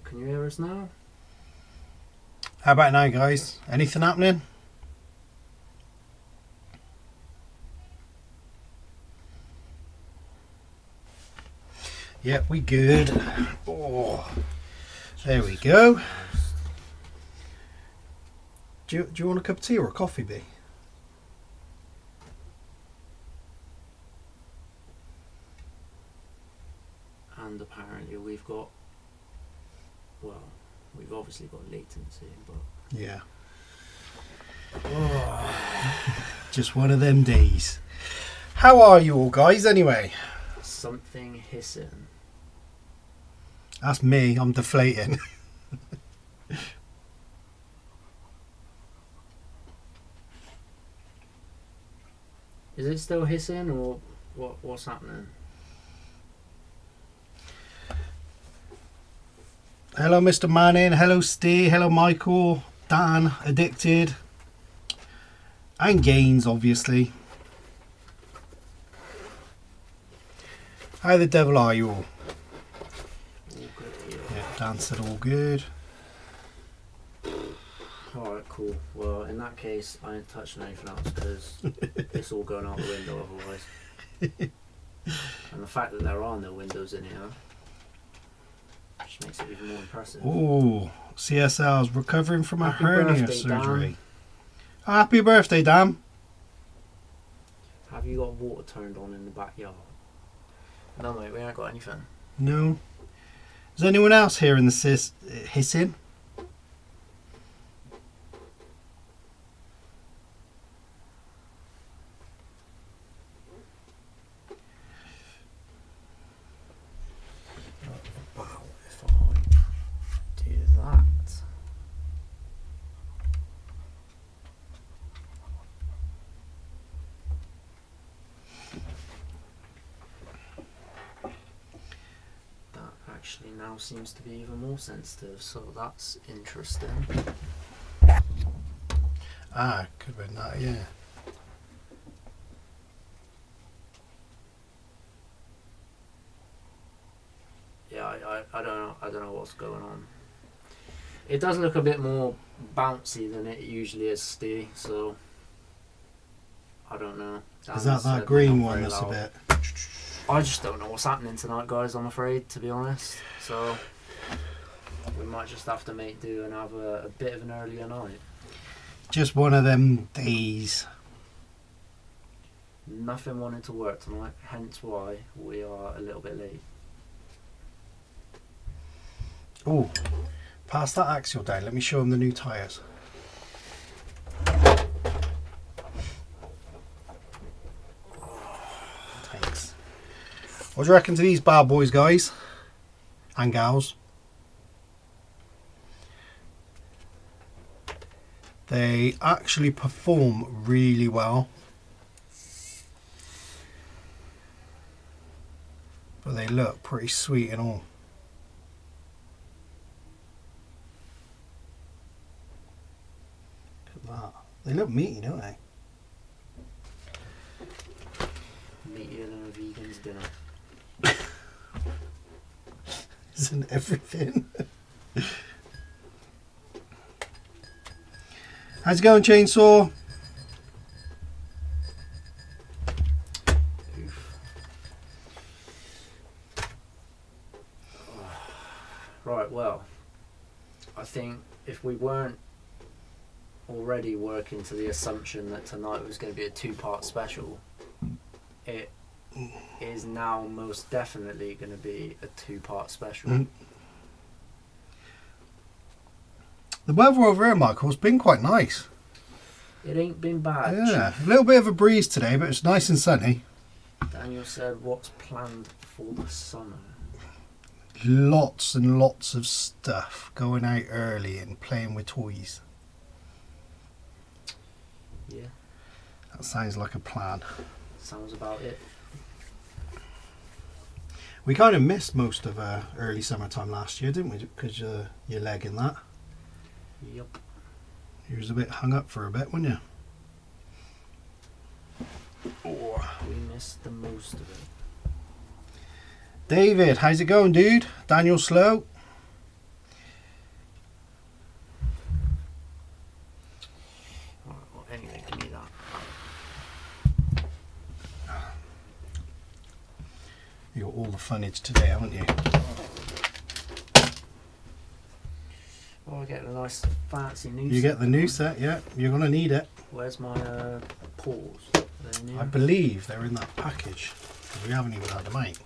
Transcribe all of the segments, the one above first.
Can you hear us now? How about now, guys? Anything happening? Yep, we good. Oh, there we go. Do you want a cup of tea or a coffee, B? And apparently we've obviously got latency, but Yeah. Oh, just one of them days. How are you all, guys, anyway? something hissing. That's me. I'm deflating. Is it still hissing or what's happening? Hello, Mr. Manning. Hello, Steve. Hello, Michael. Dan, Addicted. And Gaines, obviously. How the devil are you all? All good here. Yeah, Dan said all good. Alright, cool. Well, in that case, I ain't touching anything else because it's all going out the window otherwise. And the fact that there are no windows in here just makes it even more impressive. Oh, CSL's recovering from a Happy hernia birthday, surgery. Dan. Happy birthday, Dan. Have you got water turned on in the backyard? No, mate, we ain't got anything. No. Is anyone else hearing the hissing? Wow, if I do that. That actually now seems to be even more sensitive, so that's interesting. Ah, could have been that, yeah. Yeah, I don't know what's going on. It does look a bit more bouncy than it usually is, Steve, so I don't know. Is that green one that's a bit... I just don't know what's happening tonight, guys, I'm afraid, to be honest. So we might just have to make do and have a bit of an earlier night. Just one of them days. Nothing wanting to work tonight, hence why we are a little bit late. Oh, pass that axial down. Let me show him the new tyres. Thanks. What do you reckon to these bad boys, guys? And gals? They actually perform really well. But they look pretty sweet and all. Look at that. They look meaty, don't they? Meatier than a vegan's dinner. Isn't everything? How's it going, Chainsaw? Right, well, I think if we weren't already working to the assumption that tonight was going to be a two-part special, it is now most definitely going to be a two-part special. The weather over here, Michael, has been quite nice. It ain't been bad. Yeah, a little bit of a breeze today, but it's nice and sunny. Daniel said, what's planned for the summer? Lots and lots of stuff. Going out early and playing with toys. Yeah, That sounds like a plan. sounds about it. We kind of missed most of early summertime last year, didn't we? Because your leg and that. Yup. You was a bit hung up for a bit, weren't you? Oh. We missed the most of it. David, how's it going, dude? Daniel Slow. You got all the funnage today, haven't you? Oh, I get a nice fancy new set. You get the new set, yeah. You're going to need it. Where's my paws? I believe they're in that package. We haven't even had them out.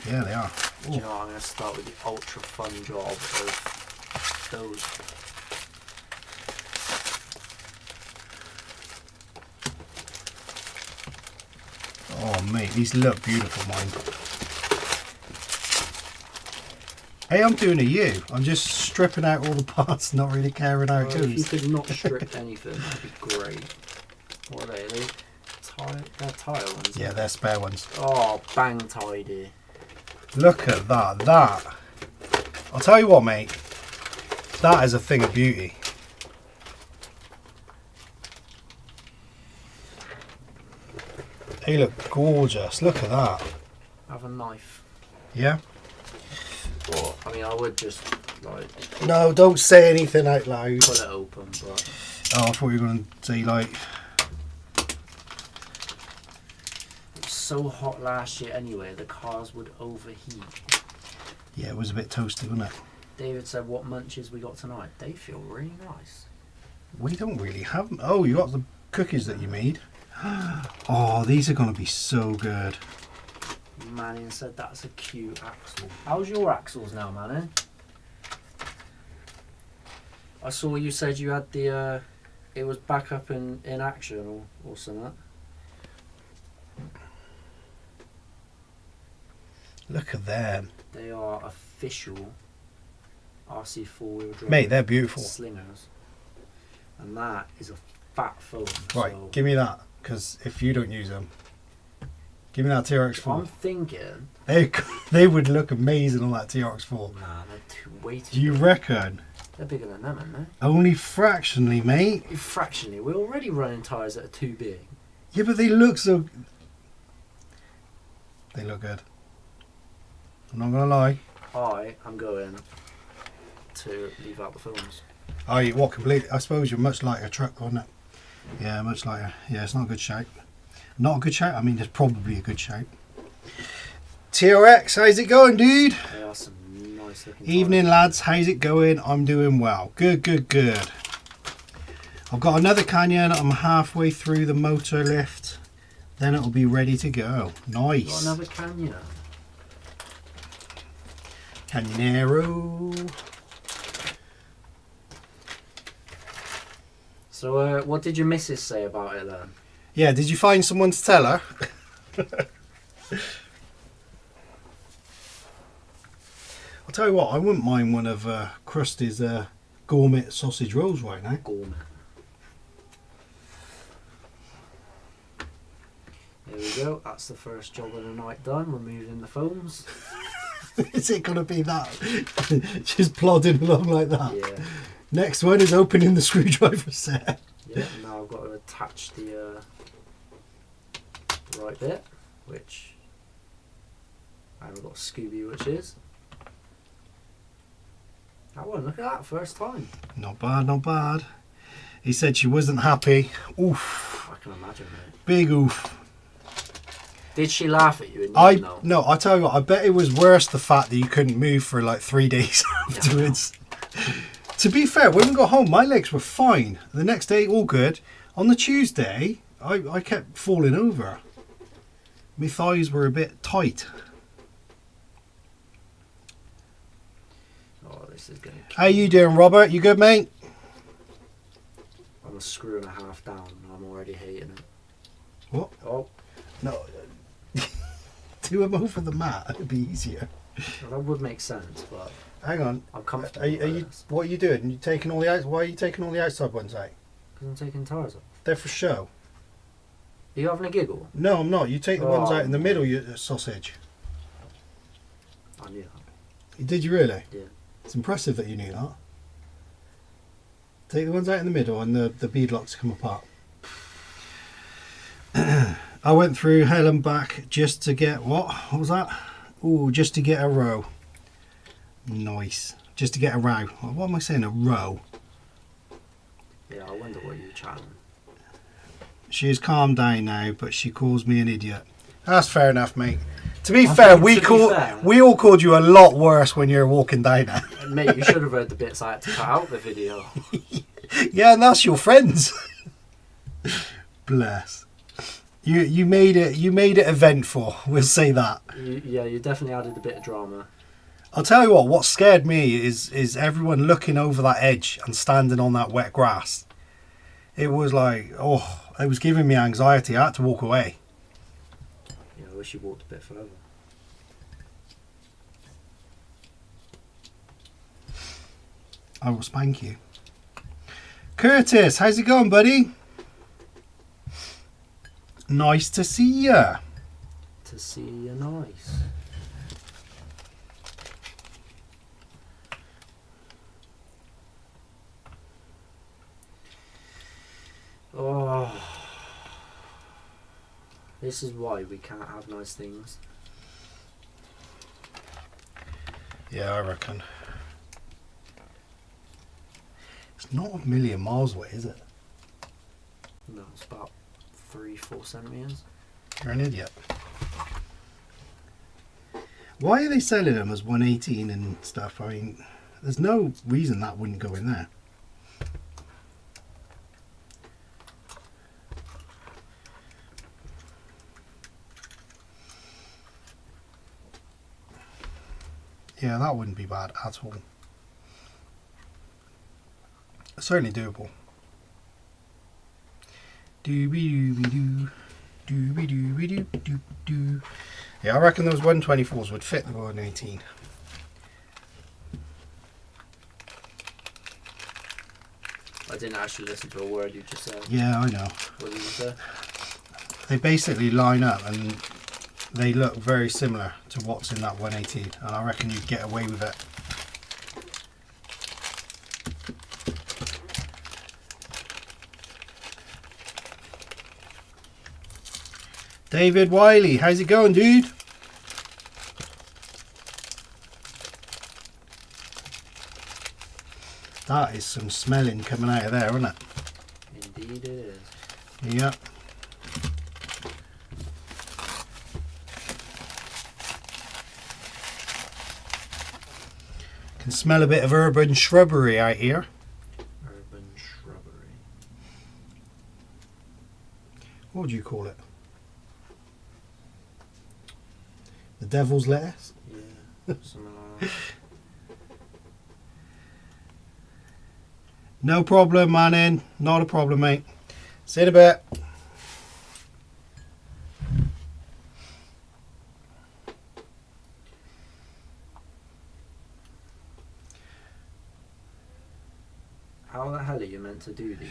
Yeah, they are. Do you know what? I'm going to start with the ultra fun job of those. Oh, mate, these look beautiful, mine. Hey, I'm doing a you. I'm just stripping out all the parts, not really caring how it goes. If you could not strip anything, that'd be great. What are they? They're tire ones. Yeah, they're spare ones. Oh, bang tidy. Look at that. That. I'll tell you what, mate. That is a thing of beauty. They look gorgeous. Look at that. Have a knife. Yeah? Or, I mean, I would just, like... No, don't say anything out loud. Pull it open, but... Oh, I thought you were going to say, like... It was so hot last year anyway, the cars would overheat. Yeah, it was a bit toasty, wasn't it? David said, what munches we got tonight? They feel really nice. We don't really have... Oh, you got the cookies that you made. Oh, these are going to be so good. Manning said that's a cute axle. How's your axles now, Manning? I saw you said you had the... it was back up in action or something. Look at them. They are official RC four-wheel drive. Mate, they're beautiful. Slingers. And that is a fat foam. Right, so give me that, because if you don't use them, give me that TRX4. I'm thinking... They would look amazing on that TRX4. Nah, they're way too You big. reckon? They're bigger than them, aren't they? Only fractionally, mate. Fractionally. We're already running tyres that are too big. Yeah, but they look so... They look good. I'm not going to lie. I am going to leave out the films. Oh, you what, completely? I suppose you're much like a truck, wasn't it? Yeah, much lighter. Yeah, it's not a good shape. Not a good shape? I mean, it's probably a good shape. TRX, how's it going, dude? They are some nice looking Evening, tyres. lads. How's it going? I'm doing well. Good, good, good. I've got another Canyon. I'm halfway through the motor lift. Then it'll be ready to go. Got Nice. another Canyon. Canyonero. So, what did your missus say about it then? Yeah, did you find someone to tell her? I'll tell you what, I wouldn't mind one of Krusty's gourmet sausage rolls right now. Gourmet. There we go. That's the first job of the night done. Removing the foams. Is it going to be that? Just plodding along like that? Yeah. Next one is opening the screwdriver set. Yeah. Now I've got to attach the right bit, which I haven't got Scooby, which is. That one. Look at that. First time. Not bad, not bad. He said she wasn't happy. Oof. I can imagine, mate. Big oof. Did she laugh at you? And you know? No, I tell you what, I bet it was worse the fact that you couldn't move for like 3 days afterwards. To be fair, when we got home, my legs were fine. The next day, all good. On the Tuesday, I kept falling over. My thighs were a bit tight. Oh, this is going to How you doing, Robert? You good, mate? I'm a screw and a half down. I'm already hating it. What? Oh, No. Do them over the mat. It'd be easier. well, that would make sense, but Hang on. I'm comfortable. Are you? What are you doing? You taking all the out? Why are you taking all the outside ones out? Because I'm taking tyres off. They're for show. Are you having a giggle? No, I'm not. You take the ones Oh. out in the middle, you sausage. I knew that. Did you really? Yeah. It's impressive that you knew that. Take the ones out in the middle and the beadlocks come apart. I went through hell and back just to get what? What was that? Oh, just to get a row. Nice. Just to get a row. What am I saying? A row. Yeah, I wonder what you were chatting. She has calmed down now, but she calls me an idiot. That's fair enough, mate. To be I fair, think, fair, we all called you a lot worse when you were walking down there. mate, you should have read the bits I had to cut out the video. Yeah, and that's your friends. Bless. You made it eventful. We'll say that. You definitely added a bit of drama. I'll tell you what scared me is everyone looking over that edge and standing on that wet grass. It was like, it was giving me anxiety. I had to walk away. Yeah, I wish you walked a bit further. I will spank you. Curtis, how's it going, buddy? Nice to see ya. To see you nice. Oh, this is why we can't have nice things. Yeah, I reckon. It's not a million miles away, is it? No, it's about 3-4 centimeters. You're an idiot. Why are they selling them as 118 and stuff? I mean, there's no reason that wouldn't go in there. Yeah, that wouldn't be bad at all. Certainly doable. Dooby doo, dooby dooby doo doo doo. Yeah, I reckon those 124s would fit the 118. I didn't actually listen to a word you just said. Yeah, I know. What did you say? They basically line up and they look very similar to what's in that 118, and I reckon you'd get away with it. David Wiley, how's it going, dude? That is some smelling coming out of there, isn't it? Indeed it is. Yep. Can smell a bit of urban shrubbery out here. Urban shrubbery. What would you call it? The devil's lettuce? Yeah, something like that. No problem, Manning. Not a problem, mate. See you in a bit. How the hell are you meant to do these?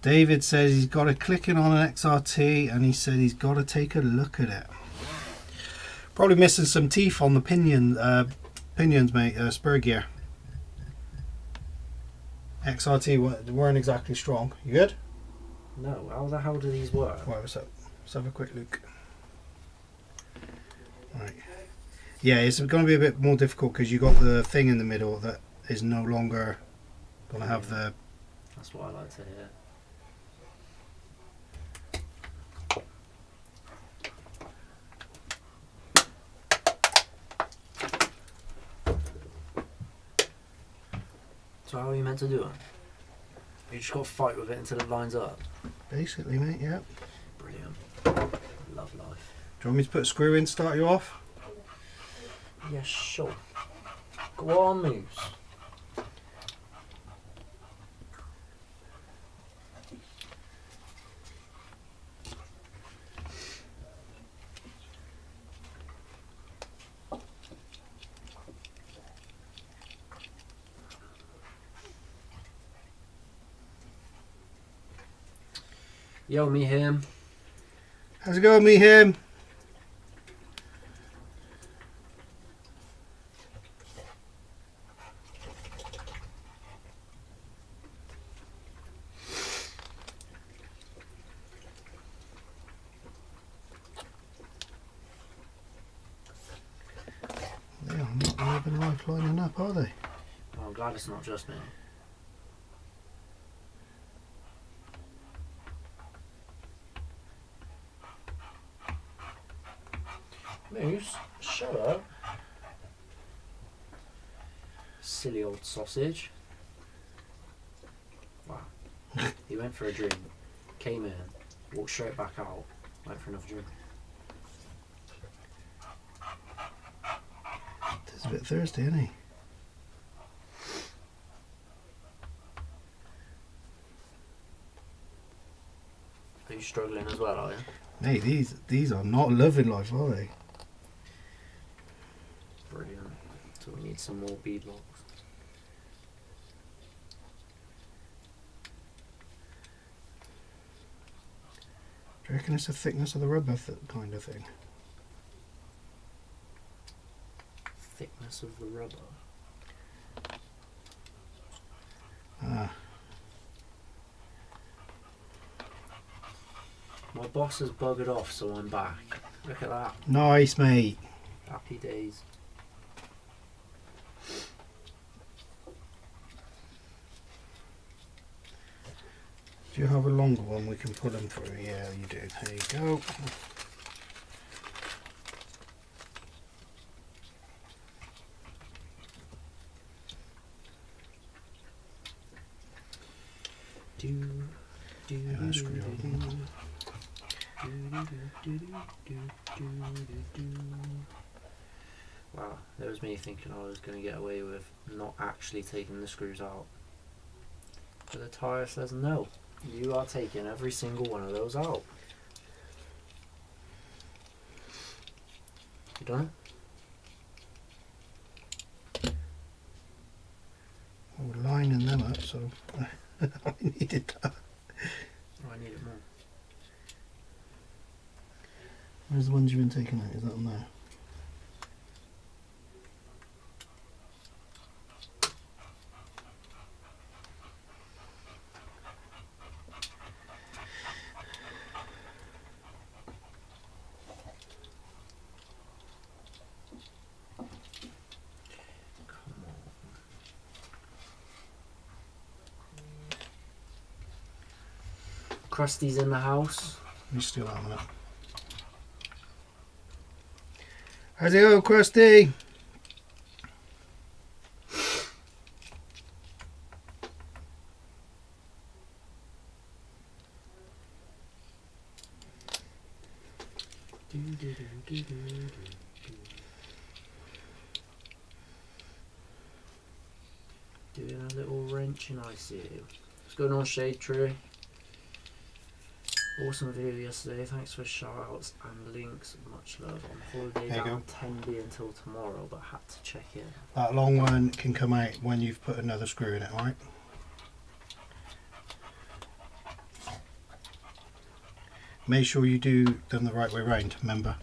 David says he's got to click in on an XRT and he said he's got to take a look at it. Probably missing some teeth on the pinions, mate. Spur gear. XRT weren't exactly strong. You good? No, how the hell do these work? Right, let's have a quick look. Right. Yeah, it's going to be a bit more difficult because you got the thing in the middle that is no longer going to have the... That's what I like to hear. So how are you meant to do it? You just got to fight with it until it lines up. Basically, mate, yeah. Brilliant. Love life. Do you want me to put a screw in, start you off? Yeah, sure. Go on, Moose. Yo, me him. How's it going, me him? They are not living life lining up, are they? Oh, I'm glad it's not just me. Moose? Shut up. Silly old sausage. Wow. He went for a drink, came in, walked straight back out, went for another drink. He's a bit thirsty, isn't he? Are you struggling as well, are you? Hey, these are not loving life, are they? Brilliant. So we need some more beadlocks. Do you reckon it's the thickness of the rubber kind of thing? Thickness of the rubber. Ah. My boss has buggered off, so I'm back. Look at that. Nice, mate. Happy days. Do you have a longer one we can put them through? Yeah, you do. There you go. Yeah, screw it on. Wow, that was me thinking I was going to get away with not actually taking the screws out. But the tyre says no. You are taking every single one of those out. You done it? We're lining them up, so I needed that. Oh, I need it more. Where's the ones you've been taking out? Is that on there? Krusty's in the house. You steal that one up. How's it go, Krusty? Doing a little wrenching, I see. What's going on, Shade Tree? Awesome video yesterday. Thanks for shout outs and links. Much love. On holiday There you down go. 10B until tomorrow, but had to check in. That long one can come out when you've put another screw in it, alright? Make sure you do them the right way round, remember.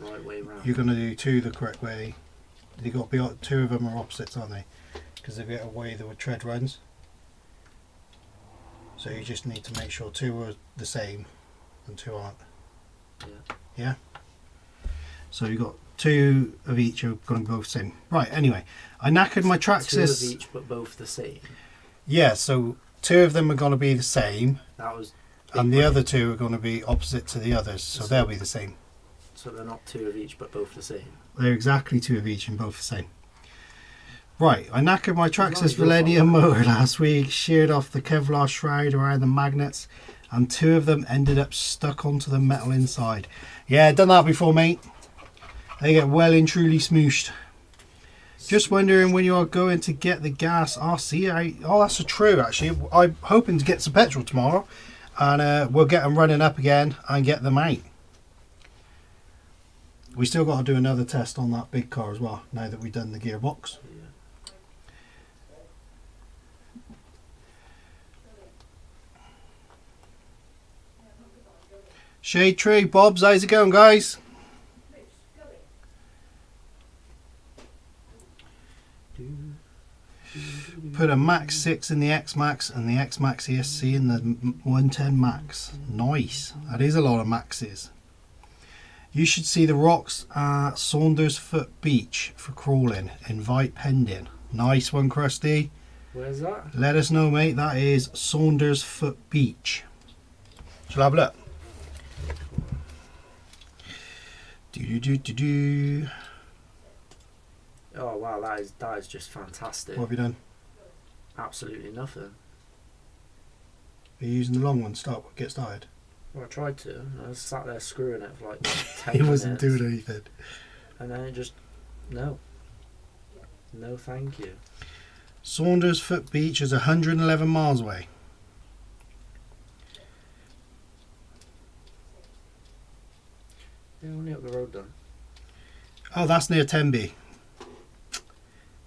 The right way round. You're going to do two the correct way. You've got to be, two of them are opposites, aren't they? Because they get away the tread runs. So you just need to make sure two are the same and two aren't. Yeah. Yeah? So you've got two of each are going to be both the same. Right, anyway. I knackered my Two of Traxxas. each, but both the same. Yeah, so two of them are going to be the same. That was. And the other two are going to be opposite to the others. So they'll be the same. So they're not two of each, but both the same. They're exactly two of each and both the same. Right, I knackered my Traxxas Nice, your Millennium fault. motor last week, sheared off the Kevlar shroud around the magnets, and two of them ended up stuck onto the metal inside. Yeah, done that before, mate. They get well and truly smooshed. Just wondering when you are going to get the gas RC out. Oh, that's true, actually. I'm hoping to get some petrol tomorrow, and we'll get them running up again and get them out. We still got to do another test on that big car as well, now that we've done the gearbox. Yeah. Shade Tree, Bob's, how's it going, guys? Put a Max 6 in the X Max and the X Max ESC in the 110 Max. Nice. That is a lot of Maxes. You should see the rocks at Saundersfoot Beach for crawling. Invite pending. Nice one, Krusty. Where's that? Let us know, mate. That is Saundersfoot Beach. Shall I have a look? Do. Oh wow, that is just fantastic. What have you done? Absolutely nothing. Are you using the long one? Get started. Well, I tried to. I was sat there screwing it for like 10 He minutes. wasn't doing anything. And then it just... No, thank you. Saunders Foot Beach is 111 miles away. Yeah, only up the road then. Oh, that's near Tenby.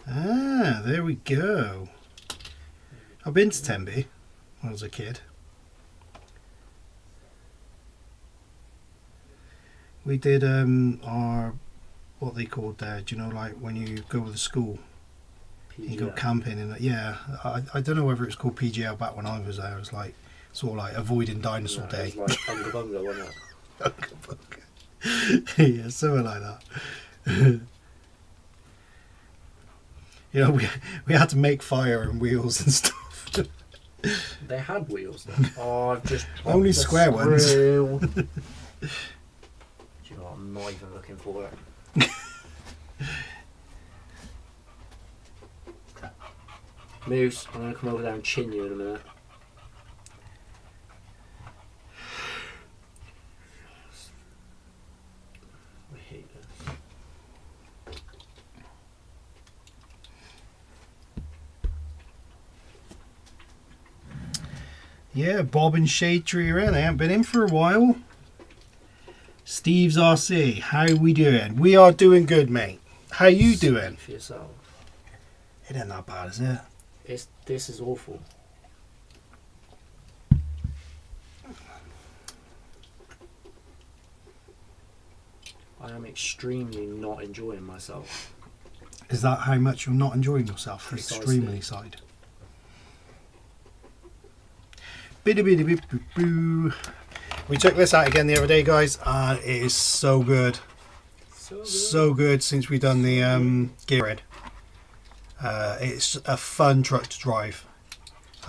Ah, there we go. I've been to Tenby when I was a kid. We did our, what they called there, do you know, like when you go with the school, you go camping, and yeah, I don't know whether it was called PGL back when I was there. It was like sort of like avoiding dinosaur day. It was like Unga Bunga, wasn't it? Unga Bunga. Yeah, something like that. You know, we had to make fire and wheels and stuff. They had wheels then. Oh, I've just only square ones. Do you know what? I'm not even looking for it. Moose, I'm going to come over there and chin you in a minute. I hate this. Yeah, Bob and Shade Tree around. I haven't been in for a while. Steve's RC, how we doing? We are doing good, mate. How you doing? For yourself. It ain't that bad, is it? This is awful. I am extremely not enjoying myself. Is that how much you're not enjoying yourself? The Precisely. extremely side. Biddy-biddy-boo-boo-boo. We took this out again the other day, guys, and it is so good. So good since we've done the gear red. It's a fun truck to drive.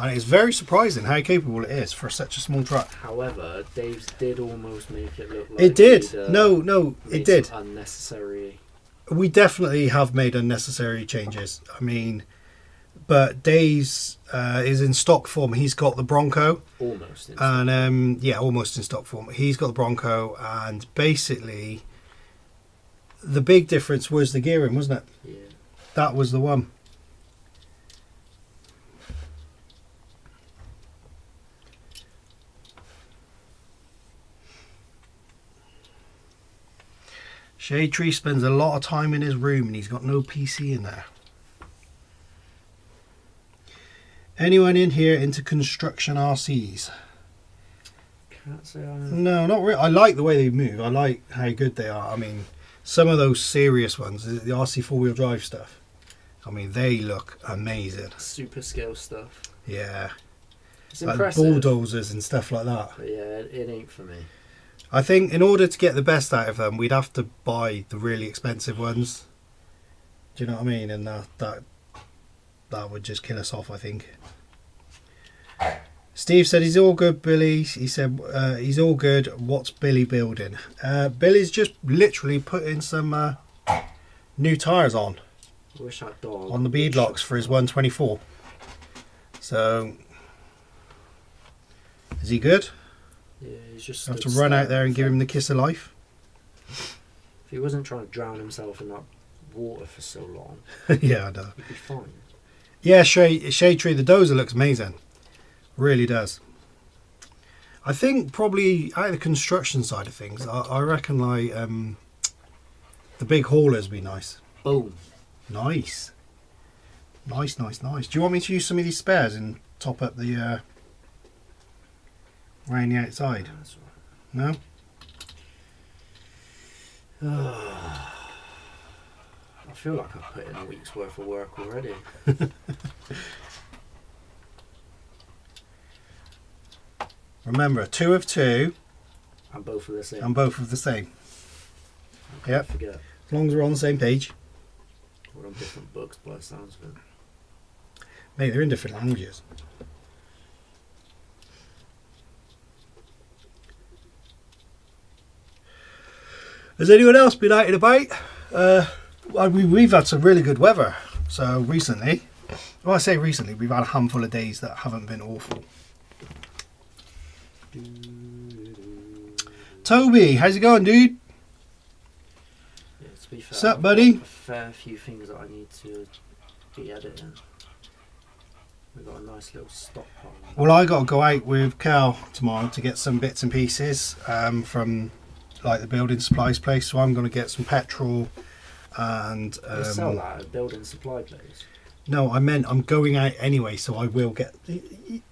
And it's very surprising how capable it is for such a small truck. However, Dave's did almost make it look like It did. he'd, No, it did. Unnecessary. We definitely have made unnecessary changes. I mean, but Dave's is in stock form. He's got the Bronco. Almost. And yeah, almost in stock form. He's got the Bronco, and basically the big difference was the gearing, wasn't it? Yeah. That was the one. Shade Tree spends a lot of time in his room and he's got no PC in there. Anyone in here into construction RCs? Can't say I No, not really. I like the way they move. I like how good they are. I mean, some of those serious ones, the RC four-wheel drive stuff, I mean, they look amazing. super scale stuff. Yeah. It's Like impressive. bulldozers and stuff like that. But yeah, it ain't for me. I think in order to get the best out of them, we'd have to buy the really expensive ones. Do you know what I mean? And that would just kill us off, I think. Steve said he's all good, Billy. He said he's all good. What's Billy building? Billy's just literally putting some new tyres on I wish that dog the beadlocks for his 124. So, is he good? Yeah, he's just. I have to stood run out still. there and give him the kiss of life. If he wasn't trying to drown himself in that water for so long, Yeah, I know. he'd be fine. Yeah, Shade Tree, the dozer looks amazing. Really does. I think probably out of the construction side of things, I reckon like the big haulers would be nice. Boom. Nice. Nice. Do you want me to use some of these spares and top up the around the outside? That's No? right. I feel like I've put in a week's worth of work already. Remember, 2 of 2 And both of the same. and both of the same. I can't Yep. forget. As long as we're on the same page. We're on different books by the sounds of it. Mate, they're in different languages. Has anyone else been out and about? We've had some really good weather. So recently, well, I say recently, we've had a handful of days that haven't been awful. Toby, how's it going, dude? Yeah, to be fair, What's up, I've buddy? got a fair few things that I need to be editing. We've got a nice little stockpile. Well, I got to go out with Cal tomorrow to get some bits and pieces from like the building supplies place. So I'm going to get some petrol and. They sell that at a building supply place. No, I meant I'm going out anyway, so I will get.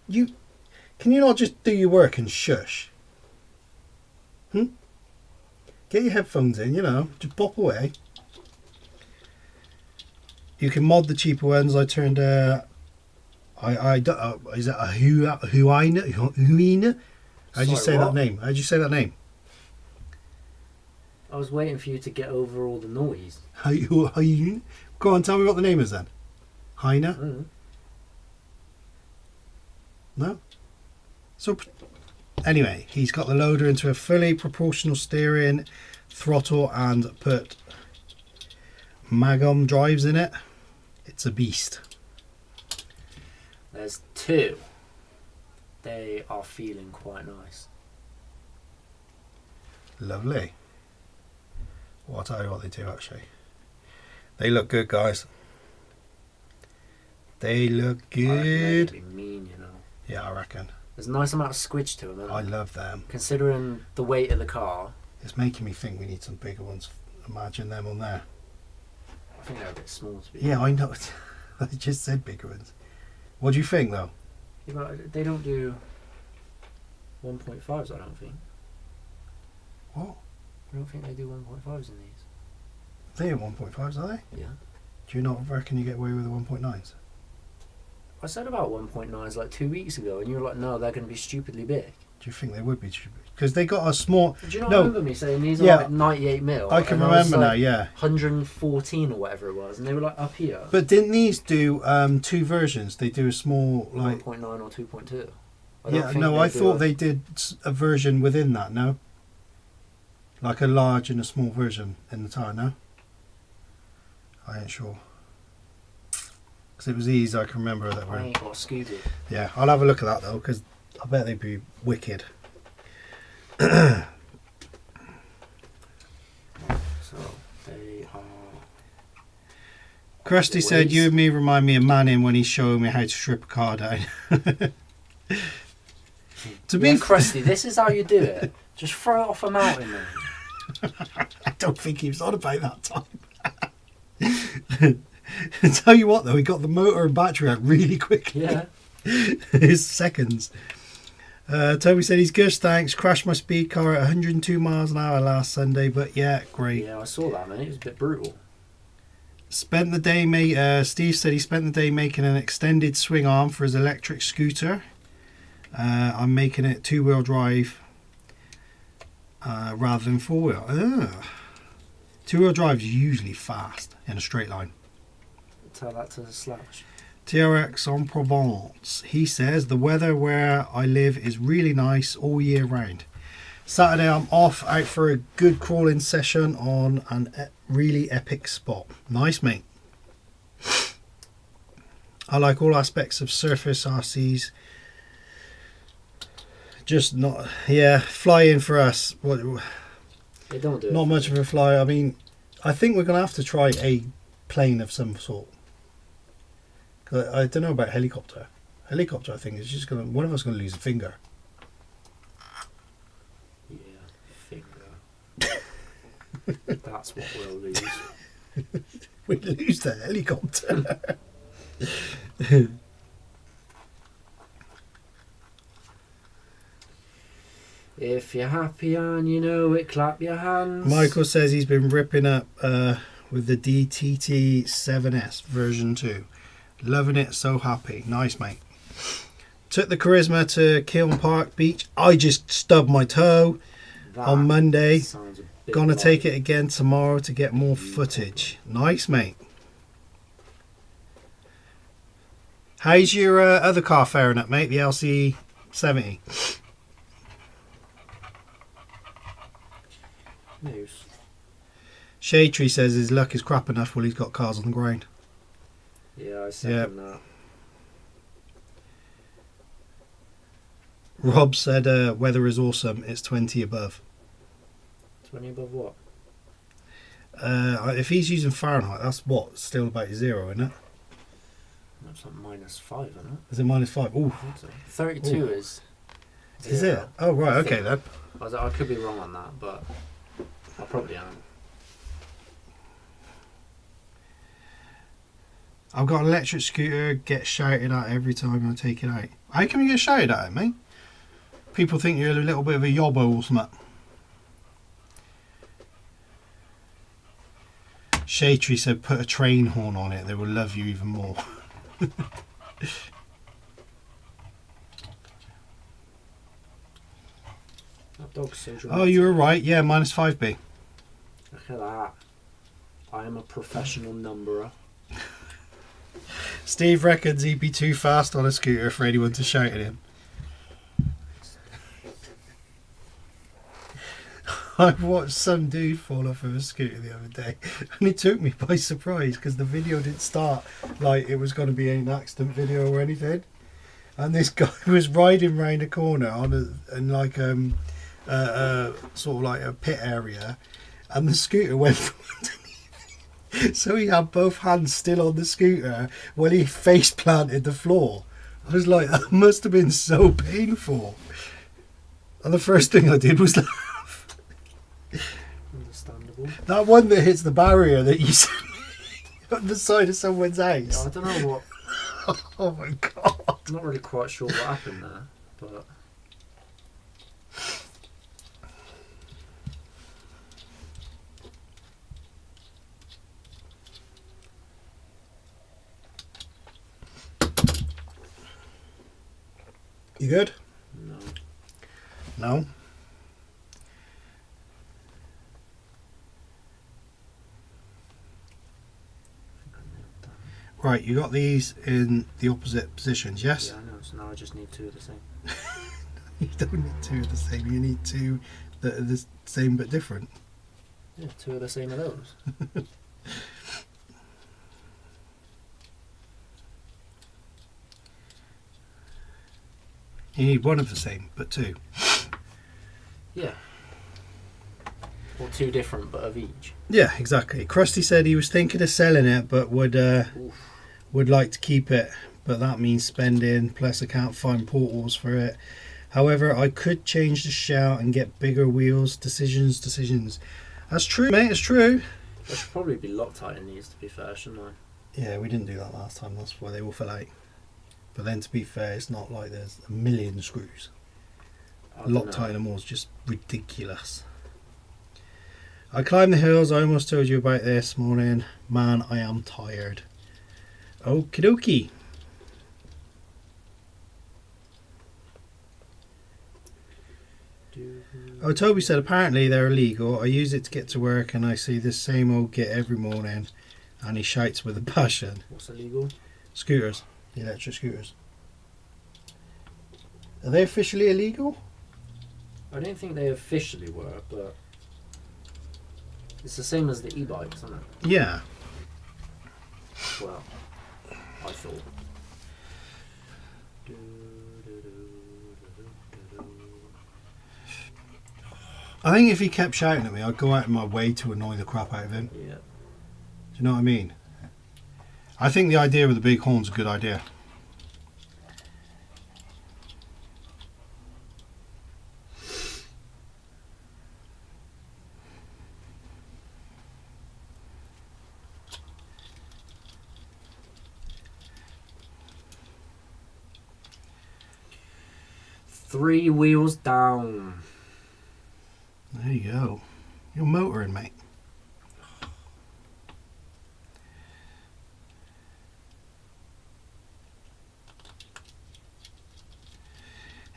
You can you not just do your work and shush? Get your headphones in, just bop away. You can mod the cheaper ones. I turned is it a Huina? How'd you Sorry, say what? that name? How'd you say that name? I was waiting for you to get over all the noise. Huina? Go on, tell me what the name is then. Heine? Mm. No? So, anyway, he's got the loader into a fully proportional steering, throttle, and put Magum drives in it. It's a beast. There's two. They are feeling quite nice. Lovely. Well, I'll tell you what they do actually. They look good, guys. They look I reckon they're good. gonna be mean, Yeah, I reckon. There's a nice amount of squidge to them. I love them. Considering the weight of the car, It's making me think we need some bigger ones. Imagine them on there. I think they're a bit small to be. Yeah, I know. I just said bigger ones. What do you think, though? Yeah, but they don't do 1.5s, I don't think. What? I don't think they do 1.5s in these. They are 1.5s, are they? Yeah. Do you not reckon you get away with the 1.9s? I said about 1.9s like 2 weeks ago, and you were like, no, they're going to be stupidly big. Do you think they would be stupid? Because they got a small. Do you not No. remember me saying these are Yeah. like 98 mil? I can and was remember now, like yeah. 114 or whatever it was, and they were like up here. But didn't these do two versions? They do a small, like. 1.9 or 2.2. Yeah, no, I thought they did a version within that, no? Like a large and a small version in the tire, no? I ain't sure. Because it was these I can remember that I were. ain't got Scooby. Yeah, I'll have a look at that though, because I bet they'd be wicked. So they are. Krusty said, "You and me remind me of Manning when he's showing me how to strip a car down." To be Yeah, Krusty, this is how you do it. Just throw it off a mountain, man. I don't think he was on about that time. Tell you what though, he got the motor and battery out really quickly. Yeah. His seconds. Toby said he's good, thanks. Crashed my speed car at 102 miles an hour last Sunday, but yeah, great. Yeah, I saw that, man. It was a bit brutal. Spent the day, Steve said he spent the day making an extended swing arm for his electric scooter. I'm making it 2-wheel drive rather than 4-wheel. 2-wheel drive is usually fast in a straight line. Tell that to the Slash. TRX en Provence. He says the weather where I live is really nice all year round. Saturday I'm off out for a good crawling session on a really epic spot. Nice, mate. I like all aspects of surface RCs. Just not, flying for us. They don't do it. Not much of a fly. I mean, I think we're going to have to try a plane of some sort. 'Cause I don't know about helicopter. Helicopter, I think, is just going to, one of us is going to lose a finger. Yeah, finger. That's what we'll lose. We lose the helicopter. If you're happy and you know it, clap your hands. Michael says he's been ripping up with the DTT 7S version 2. Loving it, so happy. Nice, mate. Took the Charisma to Kiln Park Beach. I just stubbed my toe That on Monday. sounds a bit Gonna like- take it again tomorrow to get more footage. Nice, mate. How's your other car faring up, mate? The LC70. News. Shade Tree says his luck is crap enough while he's got cars on the ground. Yeah, I second that. Rob said weather is awesome. It's 20 above. 20 above what? If he's using Fahrenheit, that's what? Still about 0, isn't it? That's like -5, isn't it? Is it -5? Ooh. I think so. 32 Ooh. is. Is 0. it? Oh, right. I Okay, think. then. I could be wrong on that, but I probably am. I've got an electric scooter, get shouted at every time I take it out. How can we get shouted at, mate? People think you're a little bit of a yobbo or something. Shade Tree said put a train horn on it, they will love you even more. That dog's so dramatic. Oh, you were right. Yeah, -5B. Look at that. I am a professional numberer. Steve reckons he'd be too fast on a scooter for anyone to shout at him. I watched some dude fall off of a scooter the other day and it took me by surprise because the video didn't start like it was going to be an accident video or anything. And this guy was riding round a corner in like sort of like a pit area, and the scooter went from underneath. So he had both hands still on the scooter while he face planted the floor. I was like, that must have been so painful. And the first thing I did was laugh. Understandable. That one that hits the barrier that you see on the side of someone's house. Yeah, I don't know what. Oh my god. I'm not really quite sure what happened there, but. You good? No. No? Right, you got these in the opposite positions, yes? Yeah, I know. So now I just need 2 of the same. You don't need 2 of the same, you need 2 that are the same but different. Yeah, 2 of the same of those. You need 1 of the same, but 2. Yeah. Or 2 different, but of each. Yeah, exactly. Krusty said he was thinking of selling it, but would like to keep it. But that means spending, plus I can't find portals for it. However, I could change the shell and get bigger wheels. Decisions. That's true, mate, it's true. There should probably be Loctite in these, to be fair, shouldn't I? Yeah, we didn't do that last time, that's why they all fell out. But then, to be fair, it's not like there's a million screws. Loctite them all is just ridiculous. I climbed the hills. I almost told you about this morning. Man, I am tired. Okie dokie. Oh, Toby said apparently they're illegal. I use it to get to work and I see this same old git every morning. And he shouts with a passion. What's illegal? Scooters. The electric scooters. Are they officially illegal? I don't think they officially were, but it's the same as the e-bikes, isn't it? Yeah. Well, I thought. I think if he kept shouting at me, I'd go out of my way to annoy the crap out of him. Yeah. Do you know what I mean? I think the idea with the big horn's a good idea. Three wheels down. There you go. You're motoring, mate.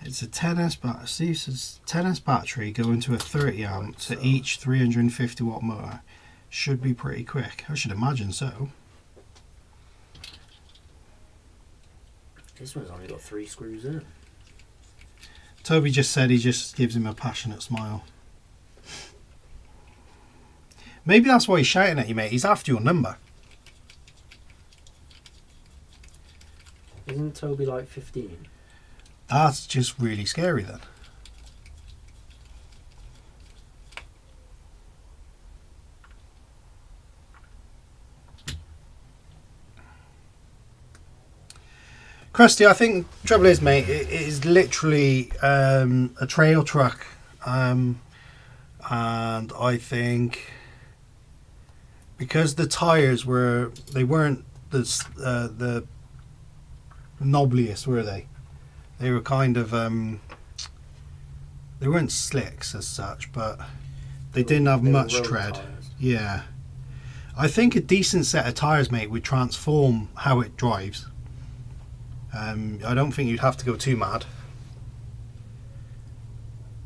It's a 10S battery. See, it says 10S battery going to a 30 amp to each 350 watt motor. Should be pretty quick. I should imagine so. This one's only got 3 screws in it. Toby just said he just gives him a passionate smile. Maybe that's why he's shouting at you, mate. He's after your number. Isn't Toby like 15? That's just really scary then. Krusty, I think the trouble is, mate, it is literally a trail truck. And I think because the tyres weren't the knobbliest, were they? They were kind of they weren't slicks as such, but they didn't have much road tread. tyres. Yeah, I think a decent set of tyres, mate, would transform how it drives. I don't think you'd have to go too mad.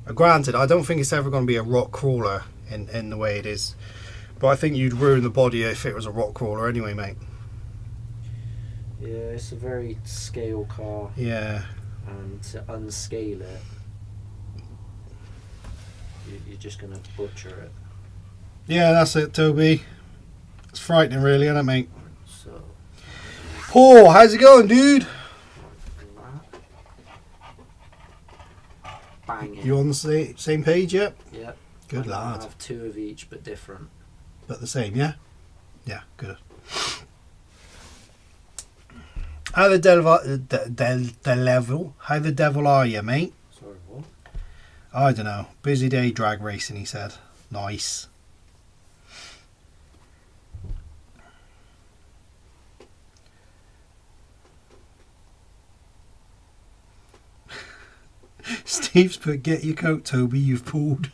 Granted, I don't think it's ever going to be a rock crawler in the way it is, but I think you'd ruin the body if it was a rock crawler anyway, mate. Yeah, it's a very scale car. Yeah. And to unscale it, you're just going to butcher it. Yeah, that's it, Toby. It's frightening, really, isn't it, mate? So. Paul, how's it going, dude? Banging. You on the same page yet? Yep. Good I lad. have 2 of each, but different. But the same, yeah? Yeah, good. How the devil are you, mate? Sorry, what? I don't know. Busy day drag racing, he said. Nice. Steve's put, get your coat, Toby, you've pulled.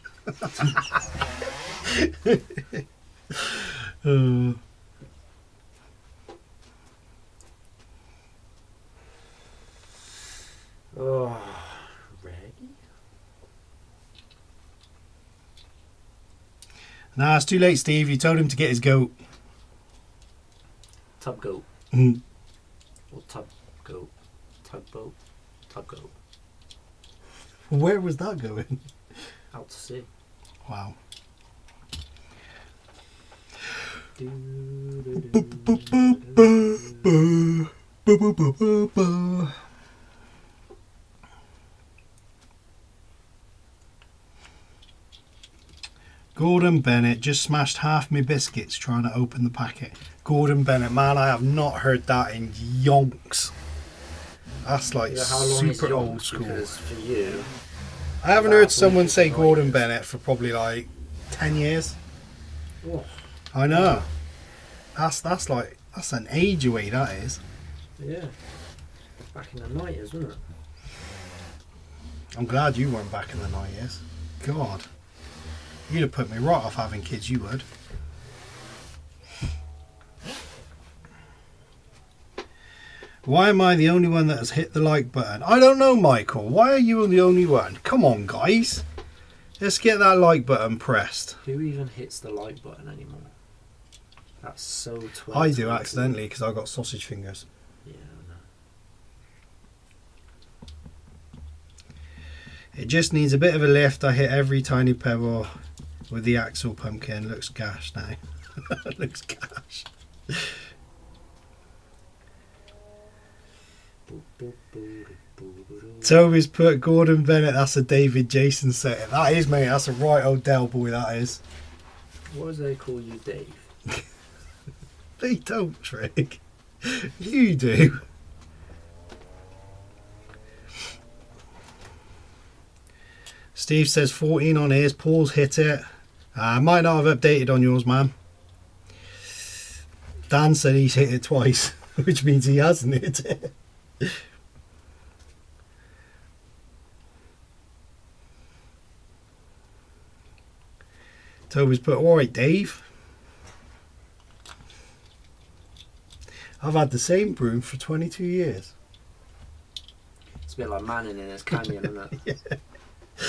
Oh, Reggie? Nah, it's too late, Steve. You told him to get his goat. Tub goat. Mm. Or tub goat. Tugboat. Tub goat. Where was that going? Out to sea. Wow. Gordon Bennett just smashed half my biscuits trying to open the packet. Gordon Bennett, man, I have not heard that in yonks. That's like Yeah, how long is super yours? old school. Because for you, I haven't that heard someone was say 9 Gordon years. Bennett for probably like 10 years. Oh, I know. That's an age away, that is. yeah. Back in the 90s, wasn't it? I'm glad you weren't back in the 90s. God. You'd have put me right off having kids, you would. Why am I the only one that has hit the like button? I don't know, Michael. Why are you the only one? Come on, guys. Let's get that like button pressed. Who even hits the like button anymore? That's so 12. I do accidentally because I got sausage fingers. Yeah, I know. It just needs a bit of a lift. I hit every tiny pebble with the axle pumpkin. Looks gash now. Looks gash. Toby's put Gordon Bennett. That's a David Jason setting. That is, mate. That's a right old Del boy. That is. What do they call you, Dave? They don't, Trick. You do. Steve says 14 on his. Paul's hit it. I might not have updated on yours, man. Dan said he's hit it twice, which means he hasn't hit it. Toby's put, alright, Dave. I've had the same broom for 22 years. It's a bit like Manning in his canyon, isn't it? Yeah.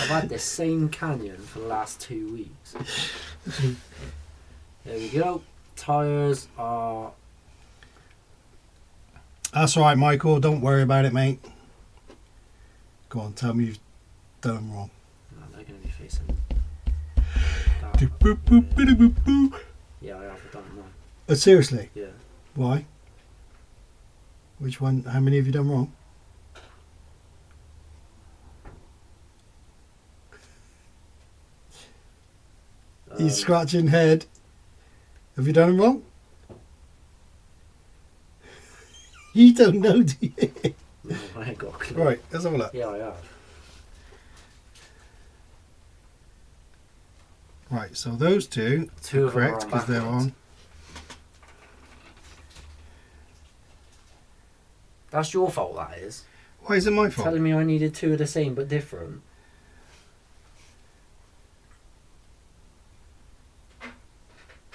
I've had this same canyon for the last 2 weeks. There we go. Tyres are... That's alright, Michael. Don't worry about it, mate. Go on, tell me you've done them wrong. No, they're going to be facing Yeah, I have done wrong. Seriously? Yeah. Why? Which one? How many have you done wrong? He's scratching head. Have you done them wrong? You don't know, do you? No, I ain't got a clue. Right, let's have a look. Yeah, I have. Right, so those two Two are of them are correct on because they're backwards. on. That's your fault, that is. Why is it my fault? Telling me I needed two of the same but different.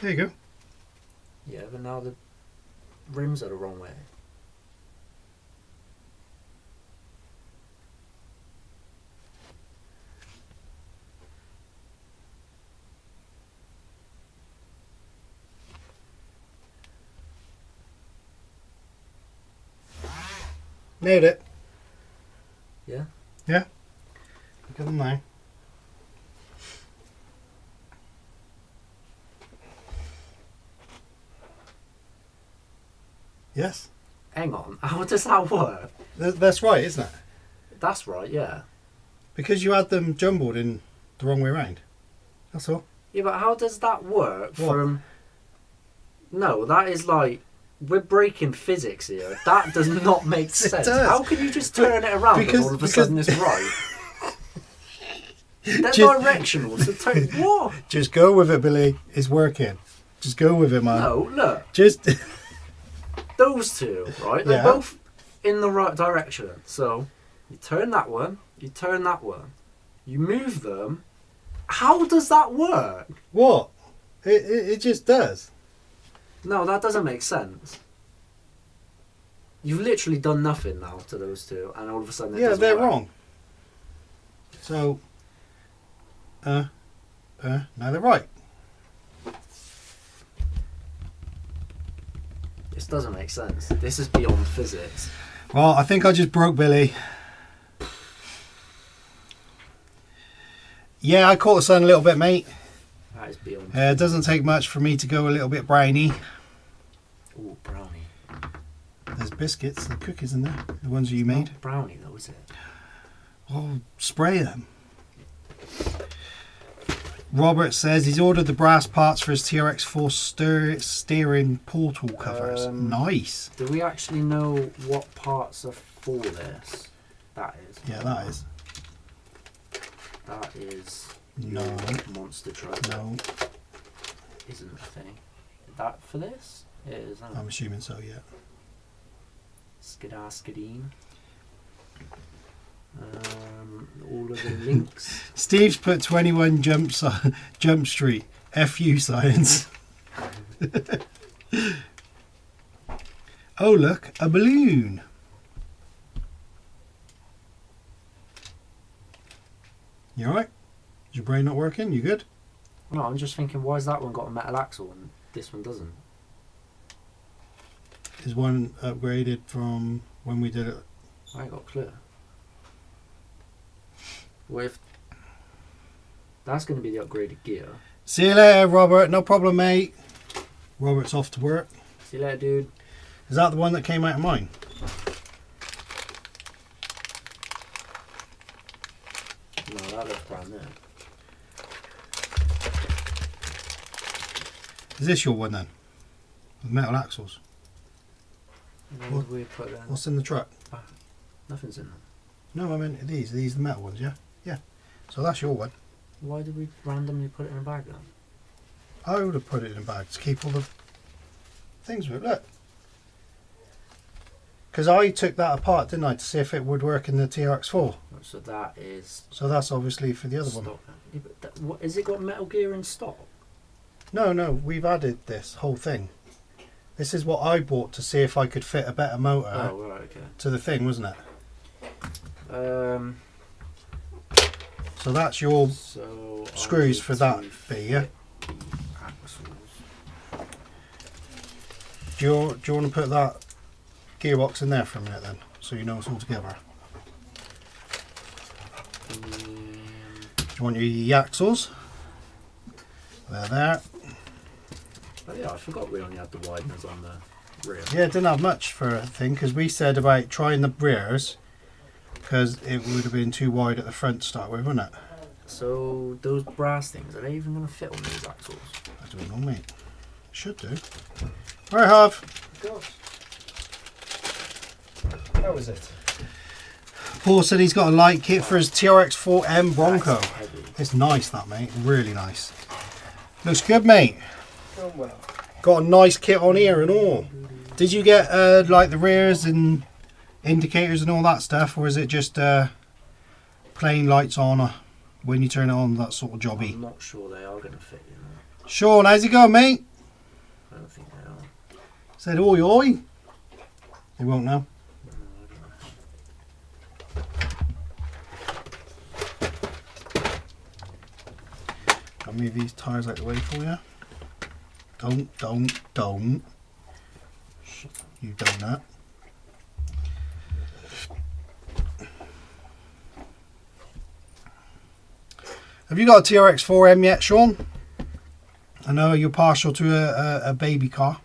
There you go. Yeah, but now the rims are the wrong way. Nailed it. Yeah? Yeah. Look at them now. Yes. Hang on, how does that work? That's right, isn't it? That's right, yeah. Because you had them jumbled in the wrong way round. That's all. Yeah, but how does that work What? from... No, that is like... We're breaking physics here. That does not make sense. does. How can you just turn it around and all of a sudden it's right? They're directional, so what? Just go with it, Billy. It's working. Just go with it, man. No, look. Just... Those two, right? They're Yeah. both in the right direction. So, you turn that one, you turn that one. You move them. How does that work? What? It just does. No, that doesn't make sense. You've literally done nothing now to those two, and all of a sudden it Yeah, doesn't they're work. wrong. So, now they're right. This doesn't make sense. This is beyond physics. Well, I think I just broke Billy. Yeah, I caught the sun a little bit, mate. That is beyond. It doesn't take much for me to go a little bit browny. Ooh, brownie. There's biscuits, the cookies in there, the ones you made. Not brownie though, is it? Oh, spray them. Robert says he's ordered the brass parts for his TRX4 steering portal covers. Nice. Do we actually know what parts are for this? That is. Yeah, that is. That is. No. your monster truck. No, Isn't a thing. That for this? It is. Isn't it? I'm assuming so, yeah. Skidar-skideen. All of the links. Steve's put 21 Jump Street. FU science. Oh, look, a balloon. You alright? Is your brain not working? You good? No, I'm just thinking, why has that one got a metal axle and this one doesn't? Is one upgraded from when we did it? I ain't got a clue. Well, if that's going to be the upgraded gear. See you later, Robert. No problem, mate. Robert's off to work. See you later, dude. Is that the one that came out of mine? No, that looks brand new. Is this your one then? With metal axles? What did we put in? What's in the truck? Nothing's in them. No, I meant these. These are the metal ones, yeah? Yeah. So that's your one. Why did we randomly put it in a bag then? I would have put it in a bag to keep all the things with it. Look. Because I took that apart, didn't I, to see if it would work in the TRX4. So that is. So that's obviously for the other one. stock. Yeah, but what, has it got Metal Gear in stock? No, we've added this whole thing. This is what I bought to see if I could fit a better motor Oh, right, okay. to the thing, wasn't it? So that's your So screws for that bit, yeah? Axles. Do you want to put that gearbox in there for a minute then, so you know it's all together? Do you want your axles? There. Oh yeah, I forgot we only had the wideners on the rear. Yeah, it didn't have much for a thing because we said about trying the rears because it would have been too wide at the front to start with, wouldn't it? So those brass things, are they even going to fit on these axles? I don't know, mate. Should do. Right, Harv. Gosh. How was it? Paul said he's got a light kit for his TRX4M Bronco. That's heavy. It's nice, that, mate. Really nice. Looks good, mate. Oh well. Got a nice kit on here and all. Did you get like the rears and indicators and all that stuff, or is it just plain lights on when you turn it on, that sort of jobby? I'm not sure they are going to fit, you know. Sean, how's it going, mate? I don't think they are. Said oi oi. They won't know. No, I don't know. I'll move these tyres out the way for you. Don't. You done that. Have you got a TRX4M yet, Sean? I know you're partial to a baby car.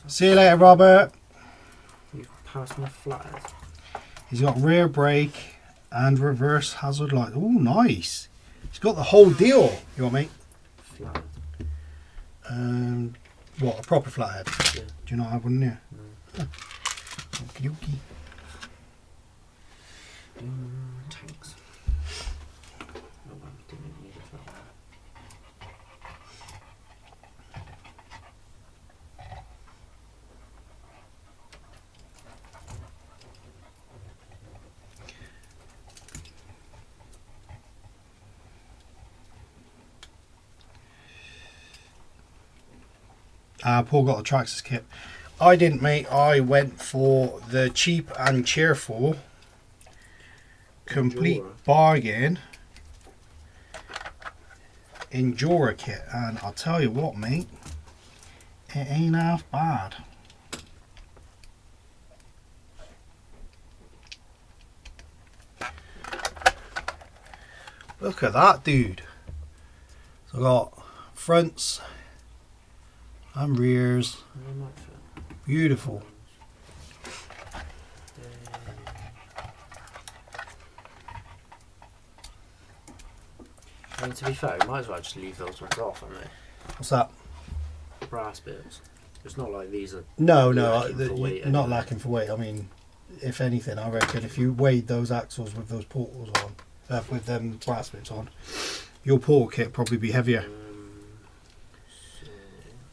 See you later, Robert. You've passed my flathead. He's got rear brake and reverse hazard light. Oh, nice. He's got the whole deal. You want, mate? Flathead. What, a proper flathead? Yeah. Do you not have one here? No. Okie dokie. Tanks. Oh well, didn't need it for that. Paul got the Traxxas kit. I didn't, mate. I went for the cheap and cheerful complete Endura. bargain Endura kit, and I'll tell you what, mate, it ain't half bad. Look at that, dude. So I got fronts and rears. They might fit. Beautiful. I mean, to be fair, we might as well just leave those ones off, haven't we? What's that? The brass bits. It's not like these are. No, lacking no, for weight not anyway. lacking for weight. I mean, if anything, I reckon if you weighed those axles with those portals on, with them brass bits on, your portal kit probably be heavier. So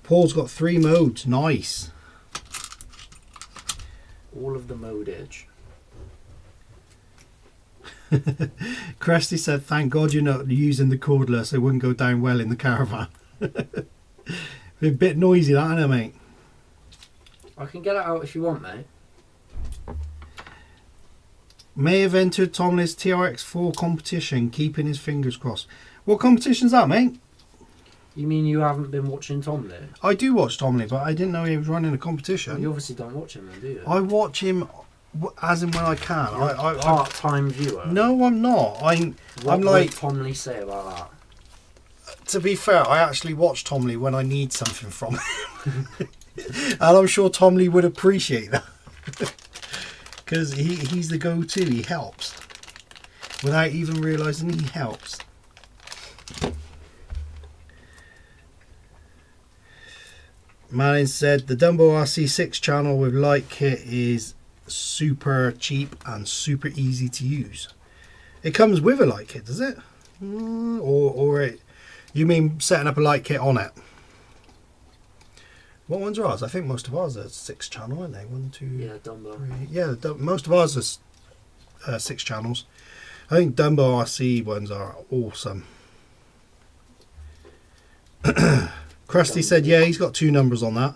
Paul's got 3 modes. Nice. all of the modage. Cresty said, "Thank God you're not using the cordless. It wouldn't go down well in the caravan." A bit noisy, that, isn't it, mate? I can get it out if you want, mate. May have entered Tomlin's TRX4 competition, keeping his fingers crossed. What competition's that, mate? You mean you haven't been watching Tom Lee? I do watch Tomlin, but I didn't know he was running a competition. Well, you obviously don't watch him, then, do you? I watch him as and when I can. You're a part-time viewer. No, I'm not. I'm What like, would Tom Lee say about that? to be fair, I actually watch Tom Lee when I need something from him. And I'm sure Tom Lee would appreciate that. Because he's the go-to. He helps. Without even realising he helps. Malin said the Dumbo RC6 channel with light kit is super cheap and super easy to use. It comes with a light kit, does it? You mean setting up a light kit on it? What ones are ours? I think most of ours are 6 channel, aren't they? 1, 2, Yeah, Dumbo. 3. Yeah, most of ours are 6 channels. I think Dumbo RC ones are awesome. Krusty said, yeah, he's got 2 numbers on that.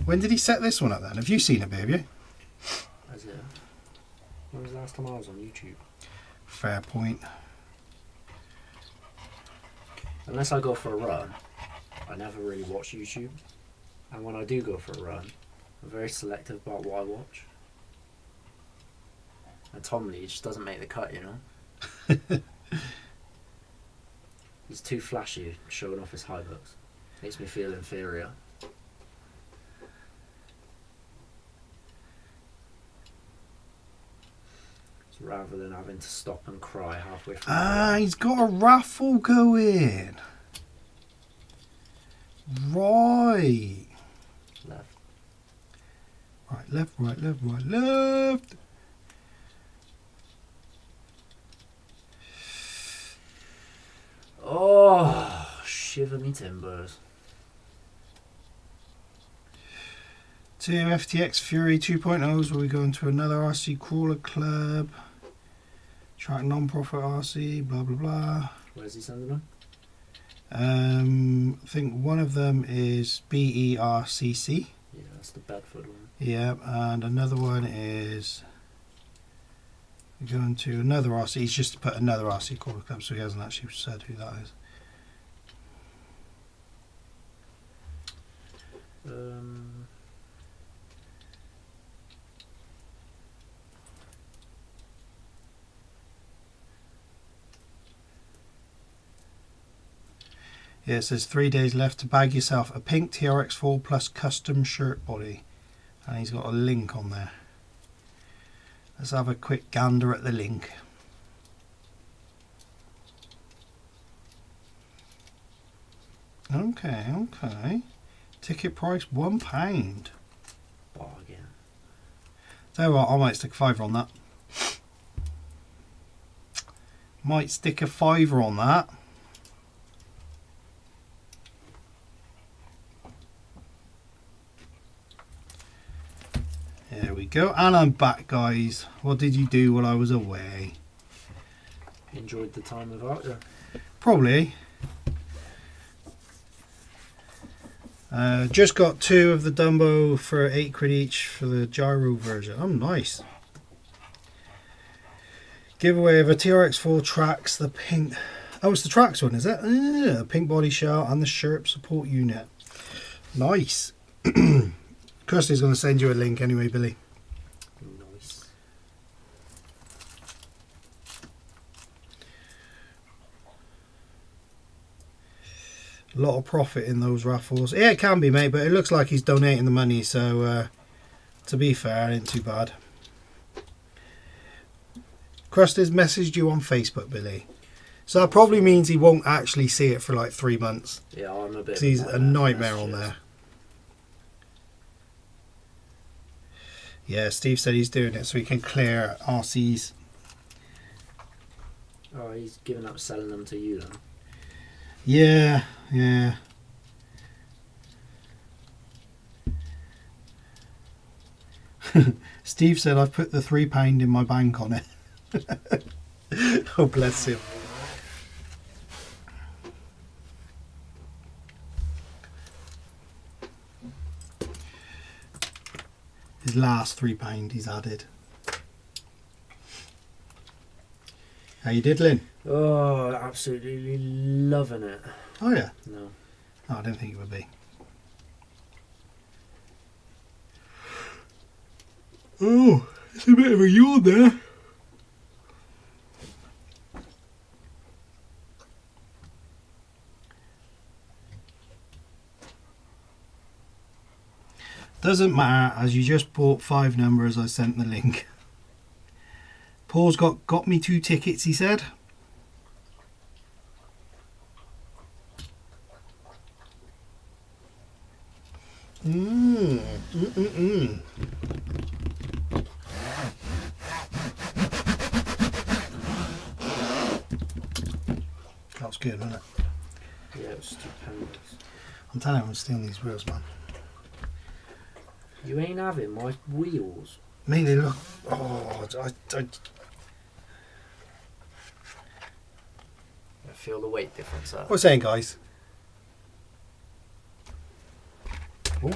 When did he set this one up then? Have you seen it, baby? As it. When was the last time I was on YouTube? Fair point. Unless I go for a run, I never really watch YouTube. And when I do go for a run, I'm very selective about what I watch. And Tom Lee just doesn't make the cut, you know. He's too flashy, showing off his high books. Makes me feel inferior. So rather than having to stop and cry halfway through. He's got a raffle going. Right. Left. Right, left, right, left, right, left. Oh, shiver me timbers. 2 FTX Fury 2.0s. Will we go into another RC Crawler Club? Track non-profit RC, blah, blah, blah. Where's he sending them? I think one of them is BERCC. Yeah, that's the Bedford one. Yeah, and another one is going to another RC. He's just put another RC Crawler Club, so he hasn't actually said who that is. Yeah, it says 3 days left to bag yourself a pink TRX4 plus custom shirt body. And he's got a link on there. Let's have a quick gander at the link. Okay, okay. Ticket price £1. Bargain. Tell you what, I might stick a £5 on that. Might stick a £5 on that. There we go, and I'm back, guys. What did you do while I was away? Enjoyed the time without you. Probably. Just got 2 of the Dumbo for £8 each for the gyro version. Oh, nice. Giveaway of a TRX4 Trax, the pink. Oh, it's the Trax one, is it? Yeah, pink body shell and the Sherp support unit. Nice. Kirsty's going to send you a link anyway, Billy. Nice. A lot of profit in those raffles. Yeah, it can be, mate, but it looks like he's donating the money, so to be fair, it ain't too bad. Krusty's messaged you on Facebook, Billy. So that probably means he won't actually see it for like 3 months. Yeah, I'm a bit. Because he's a nightmare on there. Yeah, Steve said he's doing it so he can clear RCs. Oh, he's giving up selling them to you then. Yeah, yeah. Steve said I've put the £3 in my bank on it. Oh, bless him. His last £3 he's added. How you diddling? Oh, absolutely loving it. Oh yeah? No. Oh, I don't think it would be. Oh, it's a bit of a yawn there. Doesn't matter, as you just bought 5 numbers, I sent the link. Paul's got me 2 tickets, he said. That was good, wasn't it? Yeah, it was stupendous. I'm telling you, I'm stealing these wheels, man. You ain't having my wheels. Mate, they look... Oh, I feel the weight difference there. What are you saying, guys? Oh.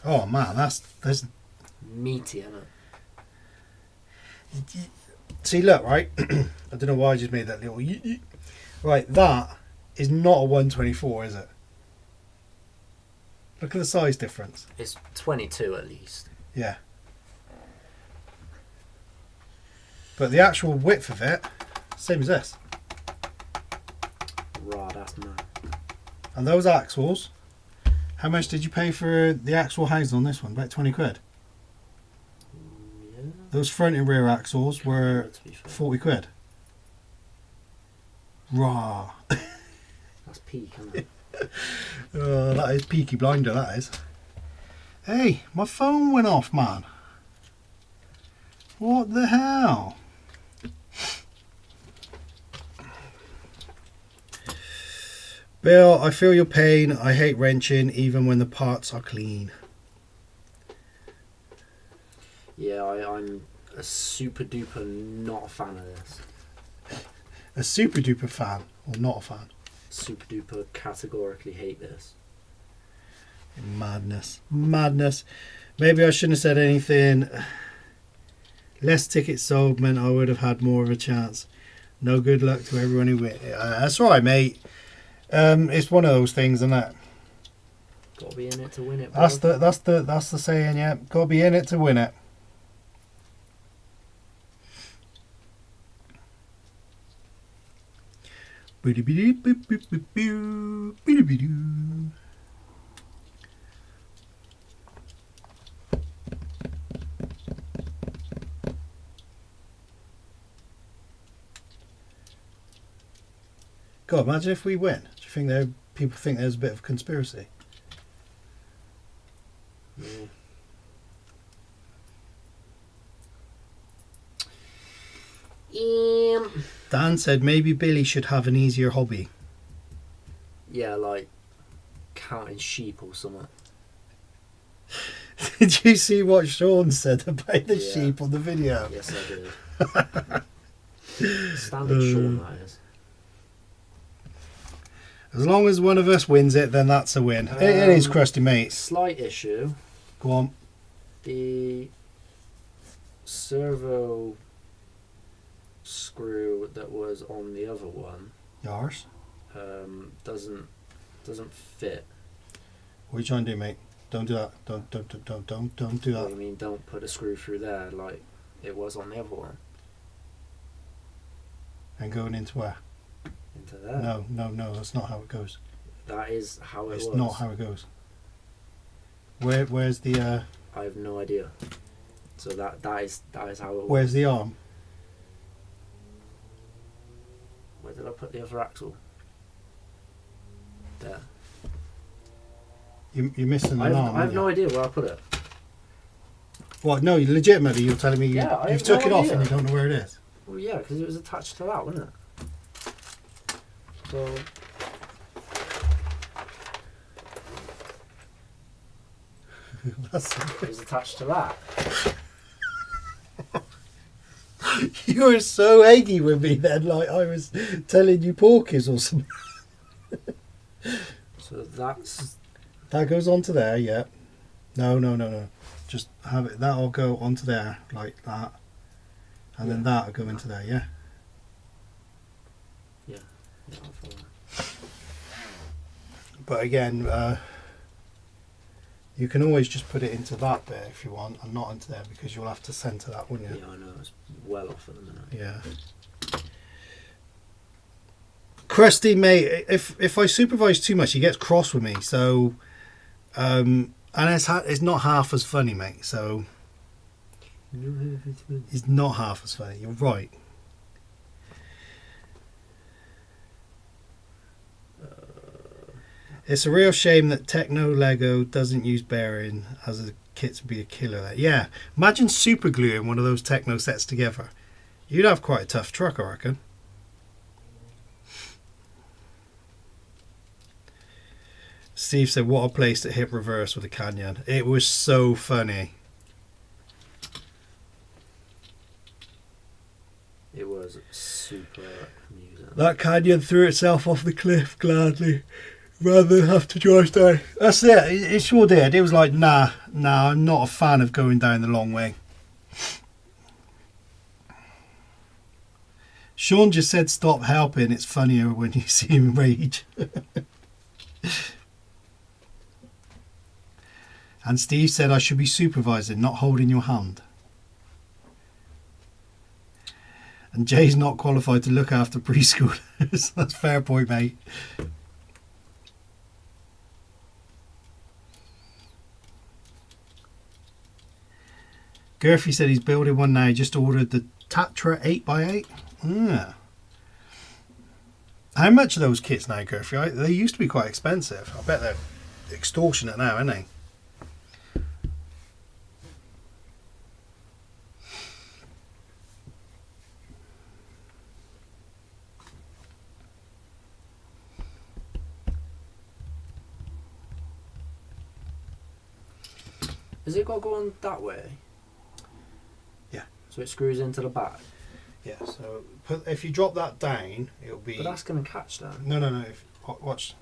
Oh, man, there's... Meaty, isn't it? See, look, right? I don't know why I just made that little... Right, that is not a 124, is it? Look at the size difference. It's 22 at least. Yeah. But the actual width of it, same as this. Right, that's mad. And those axles, how much did you pay for the axle housing on this one? About 20 quid. Yeah. Those front and rear axles were To be fair. 40 quid. Raw. That's peak, isn't it? Oh, that is Peaky Blinder, that is. Hey, my phone went off, man. What the hell? Bill, I feel your pain. I hate wrenching even when the parts are clean. Yeah, I'm a super duper not a fan of this. A super duper fan or not a fan? Super duper categorically hate this. Madness. Madness. Maybe I shouldn't have said anything. Less tickets sold meant I would have had more of a chance. No good luck to everyone who went. That's all right, mate. It's one of those things, isn't it? Got to be in it to win it. Bro. That's the saying, yeah. Got to be in it to win it. God, imagine if we win. Do you think people think there's a bit of conspiracy? Dan said maybe Billy should have an easier hobby. Yeah, like counting sheep or something. Did you see what Sean said about the Yeah. sheep on the video? Yes, I did. Standard Sean, that is. As long as one of us wins it, then that's a win. It is, crusty mate. Slight issue. Go on. The servo screw that was on the other one Yours. doesn't fit. What are you trying to do, mate? Don't do that. Don't do What that. do you mean? Don't put a screw through there like it was on the other one. And going into where? Into there. No, that's not how it goes. That is how it It's was. not how it goes. Where's the I have no idea. So that is how it was. where's the arm? Where did I put the other axle? There. You're missing I an have, arm. I have aren't you? no idea where I put it. What? No, legitimately, you're telling me Yeah, I you've have took no it off idea. and you don't know where it is. Well, yeah, because it was attached to that, wasn't it? So That's it was attached to that. You were so eggy with me then, like I was telling you porkies or something. So that's That goes onto there, yeah. No. Just have it. That'll go onto there like that, and then that'll go into there, yeah. yeah. I'll follow. But again, you can always just put it into that bit if you want, and not into there because you'll have to centre that, wouldn't you? Yeah, I know it's well off at the minute. Yeah. Crusty, mate, if I supervise too much, he gets cross with me. So, and it's not half as funny, mate. So, it's not half as funny. You're right. It's a real shame that Techno Lego doesn't use bearing as a kit to be a killer. There. Yeah, imagine super gluing one of those Techno sets together. You'd have quite a tough truck, I reckon. Steve said, what a place to hit reverse with a Canyon. It was so funny. It was super amusing. That Canyon threw itself off the cliff gladly, rather than have to drive down. That's it. It sure did. It was like, nah, I'm not a fan of going down the long way. Sean just said, stop helping. It's funnier when you see him rage. And Steve said, I should be supervising, not holding your hand. And Jay's not qualified to look after preschoolers. That's a fair point, mate. Gurphy said he's building one now. He just ordered the Tatra 8x8. Yeah. How much are those kits now, Gurphy? They used to be quite expensive. I bet they're extortionate now, aren't they? Has it got to go on that way? Yeah. So it screws into the back? Yeah, so if you drop that down, it'll be... But that's going to catch that. No. Watch.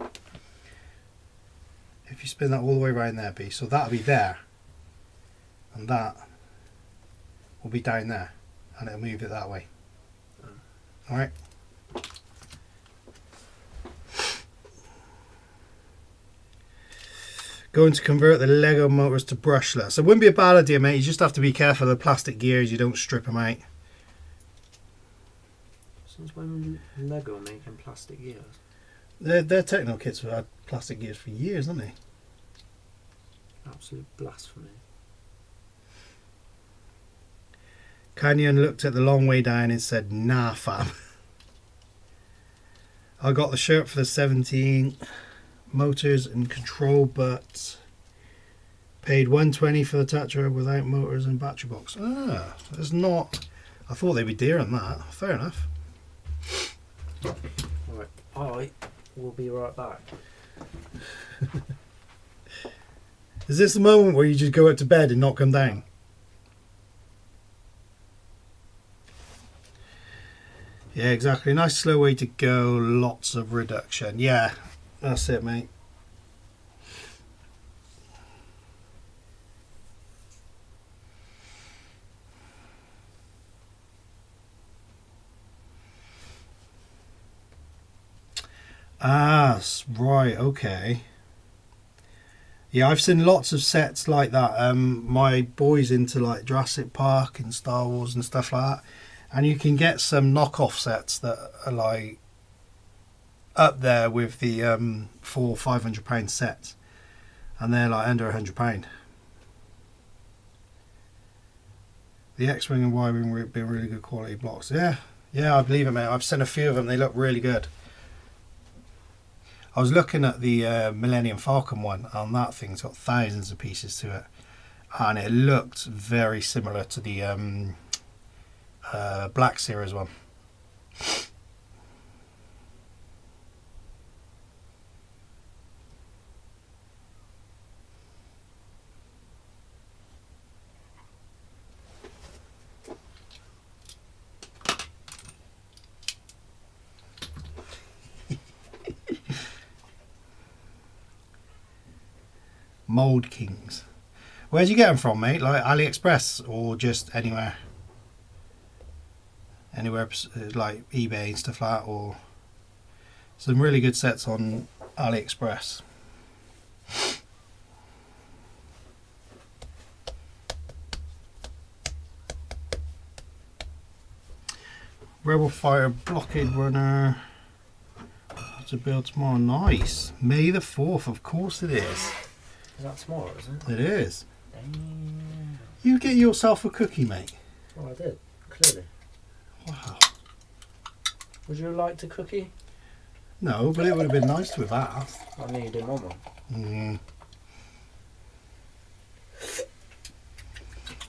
If you spin that all the way around there, B, so that'll be there. And that will be down there. And it'll move it that way. Alright? Going to convert the Lego motors to brushless. It wouldn't be a bad idea, mate. You just have to be careful of the plastic gears. You don't strip them out. Since when Lego making plastic gears? Their techno kits have had plastic gears for years, haven't they? Absolute blasphemy. Canyon looked at the long way down and said, nah, fam. I got the shirt for the 17 motors and control, but paid 120 for the Tatra without motors and battery box. Ah, it's not... I thought they'd be dear on that. Fair enough. Right, I will be right back. Is this the moment where you just go up to bed and not come down? Yeah, exactly. Nice slow way to go. Lots of reduction. Yeah, that's it, mate. Ah, right, okay. Yeah, I've seen lots of sets like that. My boy's into like Jurassic Park and Star Wars and stuff like that. And you can get some knockoff sets that are like up there with the £400 or £500 sets. And they're like under £100. The X-Wing and Y-Wing would be really good quality blocks. Yeah, I believe it, mate. I've seen a few of them. They look really good. I was looking at the Millennium Falcon one, and that thing's got thousands of pieces to it. And it looked very similar to the Black Series one. Mold Kings. Where'd you get them from, mate? Like AliExpress or just anywhere? Anywhere like eBay and stuff like that, or some really good sets on AliExpress. Rebel Fighter Blockade Runner to build tomorrow. Nice. May the 4th, of course it is. Is that tomorrow, isn't it? It is. Damn. You get yourself a cookie, mate. Oh, I did, clearly. Wow. Would you have liked a cookie? No, but it would have been nice to have asked. I knew you didn't want one.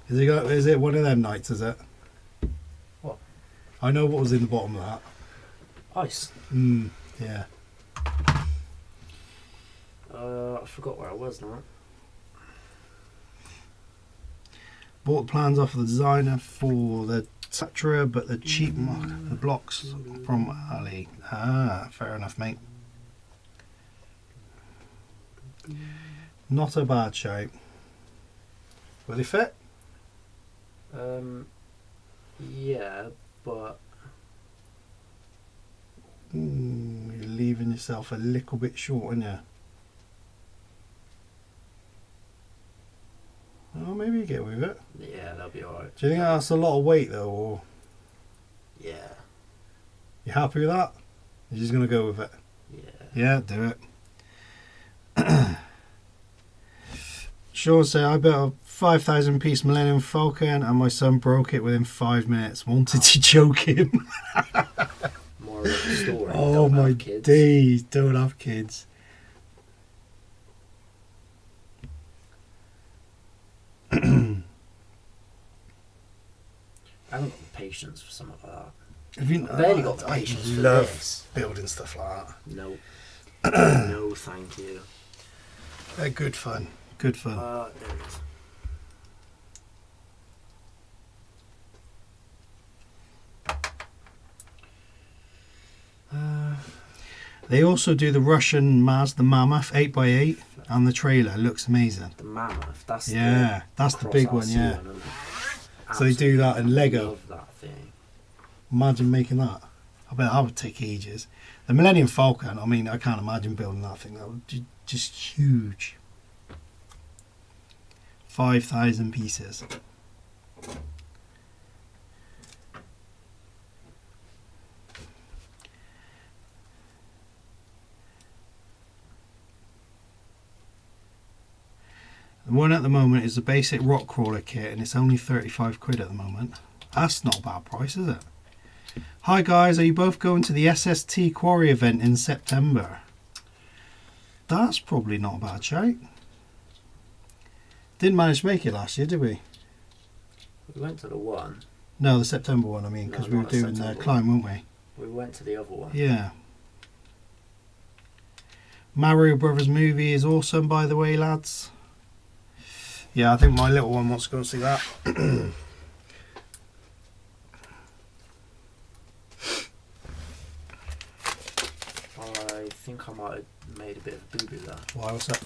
Is it one of them nights, is it? What? I know what was in the bottom of that. Ice. Yeah. I forgot where I was now. Bought the plans off of the designer for the Tatra, but the cheap the blocks from Ali. Ah, fair enough, mate. Not a bad shape. Will they fit? Yeah, but You're leaving yourself a little bit short, aren't you? Oh, maybe you get with it. yeah, they'll be alright. Do you think that's a lot of weight though? Or? Yeah. You happy with that? You're just going to go with it? Yeah. Yeah, do it. Sean said, I built a 5,000 piece Millennium Falcon and my son broke it within 5 minutes. Wanted to choke him. More of a story. Oh Don't my have kids. days, don't have kids. I haven't got the patience for something like that. Have you, I've barely got the patience for love this. building stuff like that. No. No, thank you. They're good fun. Good fun. There it is. They also do the Russian Maz, the Mammoth 8x8, and the trailer looks amazing. The Mammoth, that's that's the big one, yeah. One, So they do that in Lego. Love that thing. Imagine making that. I bet that would take ages. The Millennium Falcon, I mean, I can't imagine building that thing. That would be just huge. 5,000 pieces. The one at the moment is the basic rock crawler kit and it's only 35 quid at the moment. That's not a bad price, is it? Hi guys, are you both going to the SST Quarry event in September? That's probably not a bad shout. Didn't manage to make it last year, did we? We went to the one. No, the September one, I mean, because we were doing the climb, weren't we? We went to the other one. Yeah. Mario Brothers movie is awesome, by the way, lads. Yeah, I think my little one wants to go and see that. I think I might have made a bit of a boo-boo there. Why, what's that?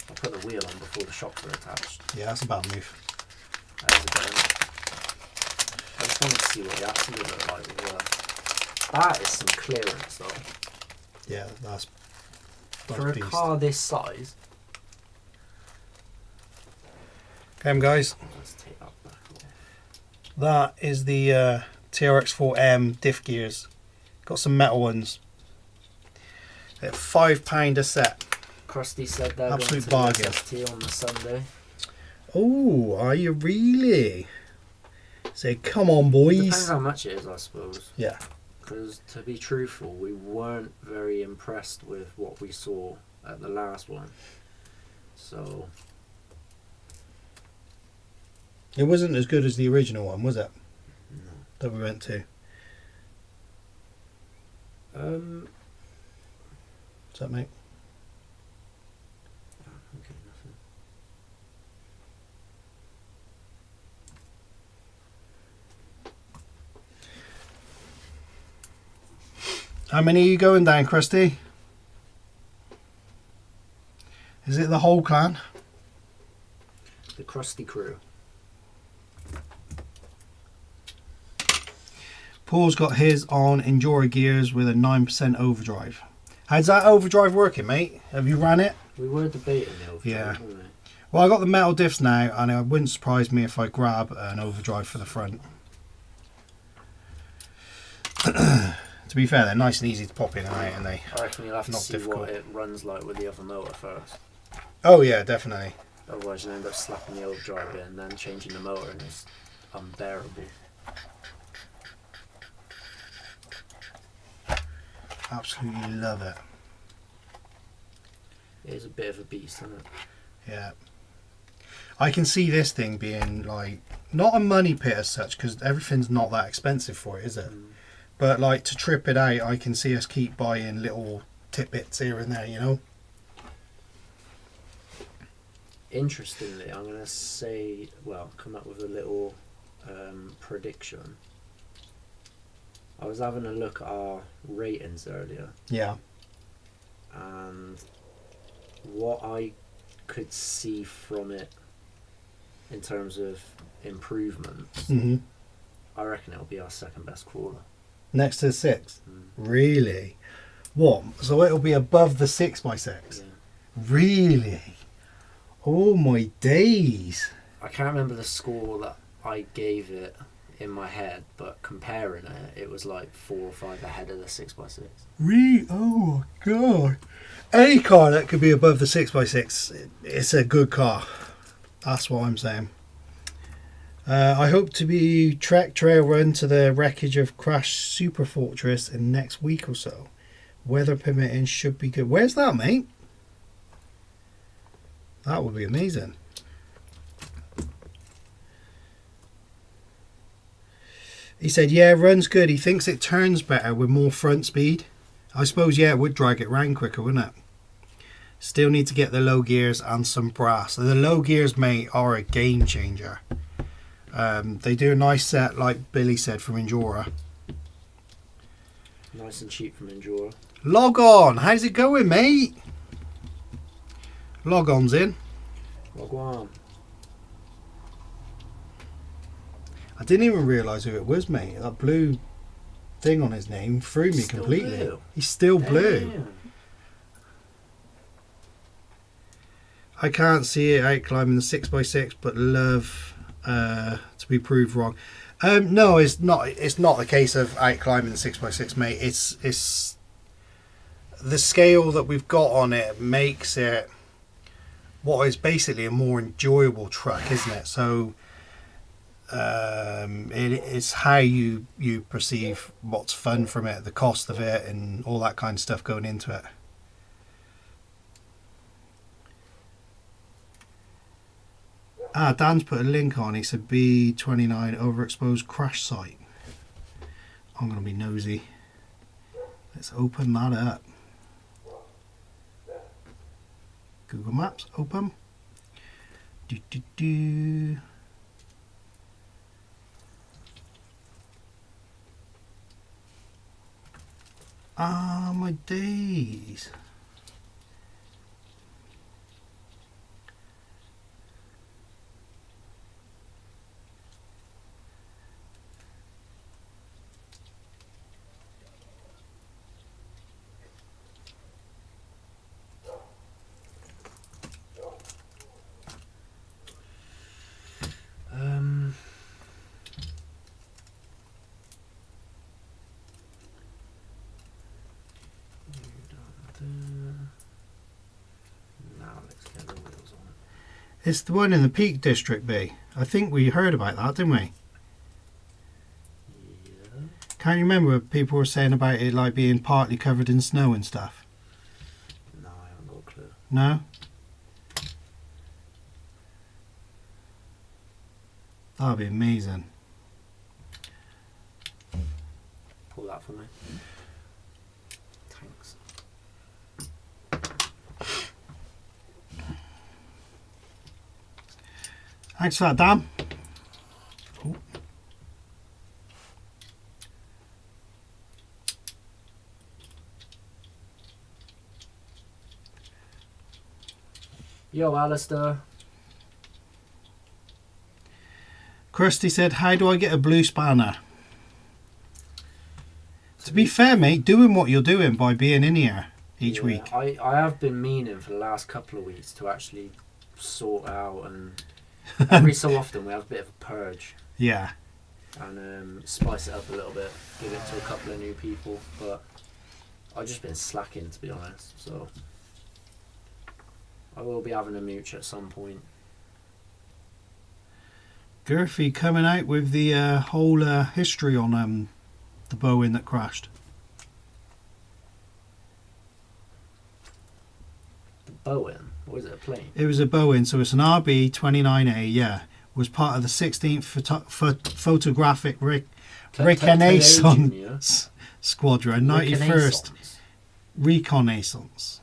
I put the wheel on before the shocks were attached. Yeah, that's a bad move. That is a bit. I just wanted to see what the axle would look like as well. That is some clearance though. Yeah, that's For a beast. car this size. Okay, guys. Let's take that back off. That is the TRX4M diff gears. Got some metal ones. They're £5 a set. Krusty said they're Absolute going to bargain. the SST on the Sunday. Oh, are you really? Say, come on, boys. Depends how much it is, I suppose. Yeah. Because to be truthful, we weren't very impressed with what we saw at the last one. So It wasn't as good as the original one, was it? no. That we went to. What's that, mate? Okay, nothing. How many are you going down, Krusty? Is it the whole clan? The Krusty crew. Paul's got his on Enduro gears with a 9% overdrive. How's that overdrive working, mate? Have you ran it? We were debating the overdrive, Yeah. weren't we? Well, I got the metal diffs now, and it wouldn't surprise me if I grab an overdrive for the front. To be fair, they're nice and easy to pop in and out, and they. I reckon you'll have to Not see difficult. what it runs like with the other motor first. Oh yeah, definitely. Otherwise you'll end up slapping the overdrive in and then changing the motor and it's unbearable. Absolutely love it. It is a bit of a beast, isn't it? Yeah. I can see this thing being like not a money pit as such, because everything's not that expensive for it, is it? But like to trip it out, I can see us keep buying little tidbits here and there, you know. Interestingly, I'm going to say, well, come up with a little prediction. I was having a look at our ratings earlier, Yeah. and what I could see from it in terms of improvements, hmm I reckon it'll be our second best crawler. Next to the 6. Mm. Really? What? So it'll be above the 6x6? Yeah. Really? Oh my days. I can't remember the score that I gave it in my head, but comparing it, it was like 4 or 5 ahead of the 6x6. Oh my god! Any car that could be above the 6x6, it's a good car. That's what I'm saying. I hope to be trek trail run to the wreckage of crashed Super Fortress in next week or so. Weather permitting, should be good. Where's that, mate? That would be amazing. He said, yeah, run's good. He thinks it turns better with more front speed. I suppose, yeah, it would drag it round quicker, wouldn't it? Still need to get the low gears and some brass. The low gears, mate, are a game changer. They do a nice set, like Billy said, from Endura. Nice and cheap from Endura. Log on. How's it going, mate? Log on's in. Log on. I didn't even realise who it was, mate. That blue thing on his name threw me Still completely. blue. He's still blue. Damn. I can't see it out climbing the 6x6, but love to be proved wrong. No, it's not. It's not the case of out climbing the 6x6, mate. It's the scale that we've got on it makes it what is basically a more enjoyable track, isn't it? So it's how you perceive what's fun from it, the cost of it, and all that kind of stuff going into it. Dan's put a link on. He said B29 overexposed crash site. I'm going to be nosy. Let's open that up. Google Maps, open. Ah, my days. Now let's get the wheels on. It's the one in the Peak District, B. I think we heard about that, didn't we? Yeah. Can't you remember what people were saying about it like being partly covered in snow and stuff? No, I haven't got a clue. No? That'd be amazing. Pull that for me. Thanks. Thanks for that, Dan. Oh. Yo, Alistair. Kirsty said, how do I get a blue spanner? To be fair, mate, doing what you're doing by being in here each week. I have been meaning for the last couple of weeks to actually sort out, and every so often we have a bit of a purge Yeah. and spice it up a little bit, give it to a couple of new people, but I've just been slacking, to be honest, so I will be having a mooch at some point. Gurphy coming out with the whole history on the Boeing that crashed. The Boeing? Or is it a plane? It was a Boeing, so it's an RB-29A, yeah. Was part of the 16th Photographic Reconnaissance Squadron, 91st Reconnaissance.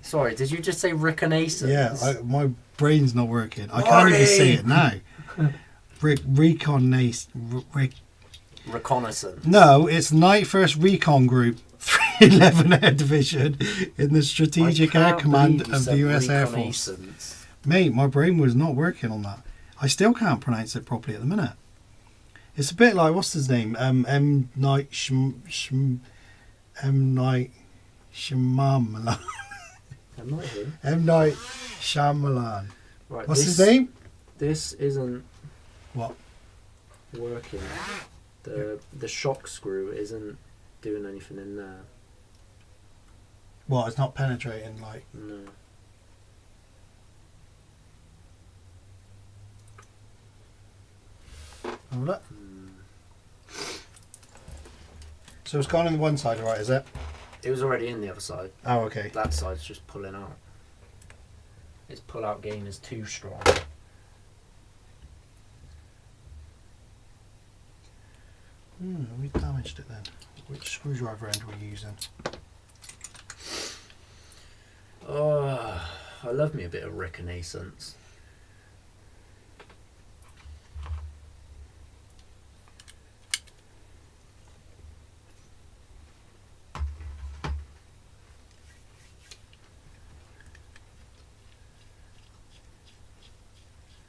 Sorry, did you just say reconnaissance? Yeah, my brain's not working. I can't even say it now. Reconnaissance. Reconnaissance. No, it's 91st Recon Group, 311 Air Division in the Strategic Air Command of the US Air Force. Mate, my brain was not working on that. I still can't pronounce it properly at the minute. It's a bit like, what's his name? M. Night Shyamalan. M. Night Shyamalan. Right, What's his name? This isn't What? working. The shock screw isn't doing anything in there. What? It's not penetrating, like. No. Oh, look. So it's gone on the one side, right? Is it? It was already in the other side. Oh, okay. That side's just pulling out. Its pull-out game is too strong. We damaged it then. Which screwdriver end were you using? Oh, I love me a bit of Reconnaissance.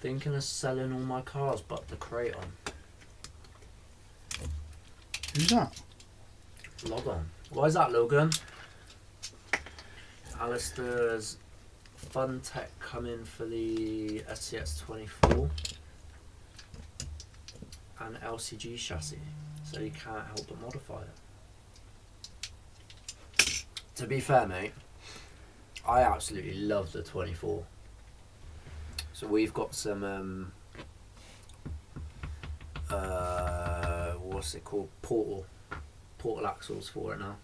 Thinking of selling all my cars but the Kraton. Who's that? Log on. Why is that, Logan? Alistair's Fun Tech coming for the SCX 24 and LCG chassis, so you can't help but modify it. To be fair, mate, I absolutely love the 24. So we've got some what's it called? Portal axles for it now.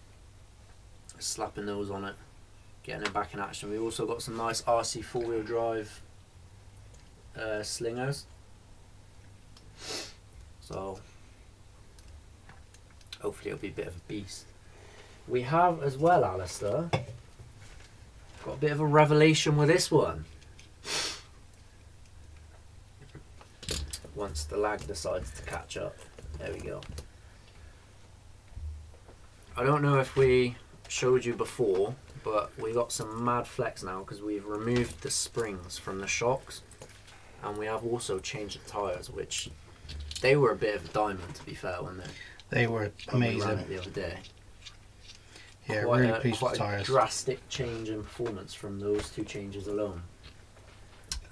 Slapping those on it, getting it back in action. We also got some nice RC four-wheel drive slingers. So hopefully it'll be a bit of a beast. We have as well, Alistair, got a bit of a revelation with this one. Once the lag decides to catch up. There we go. I don't know if we showed you before, but we got some mad flex now because we've removed the springs from the shocks, and we have also changed the tyres, which they were a bit of a diamond, to be fair, when they were we ran amazing. it the other day. Yeah, Quite really pleased with quite the a tyres. drastic change in performance from those two changes alone.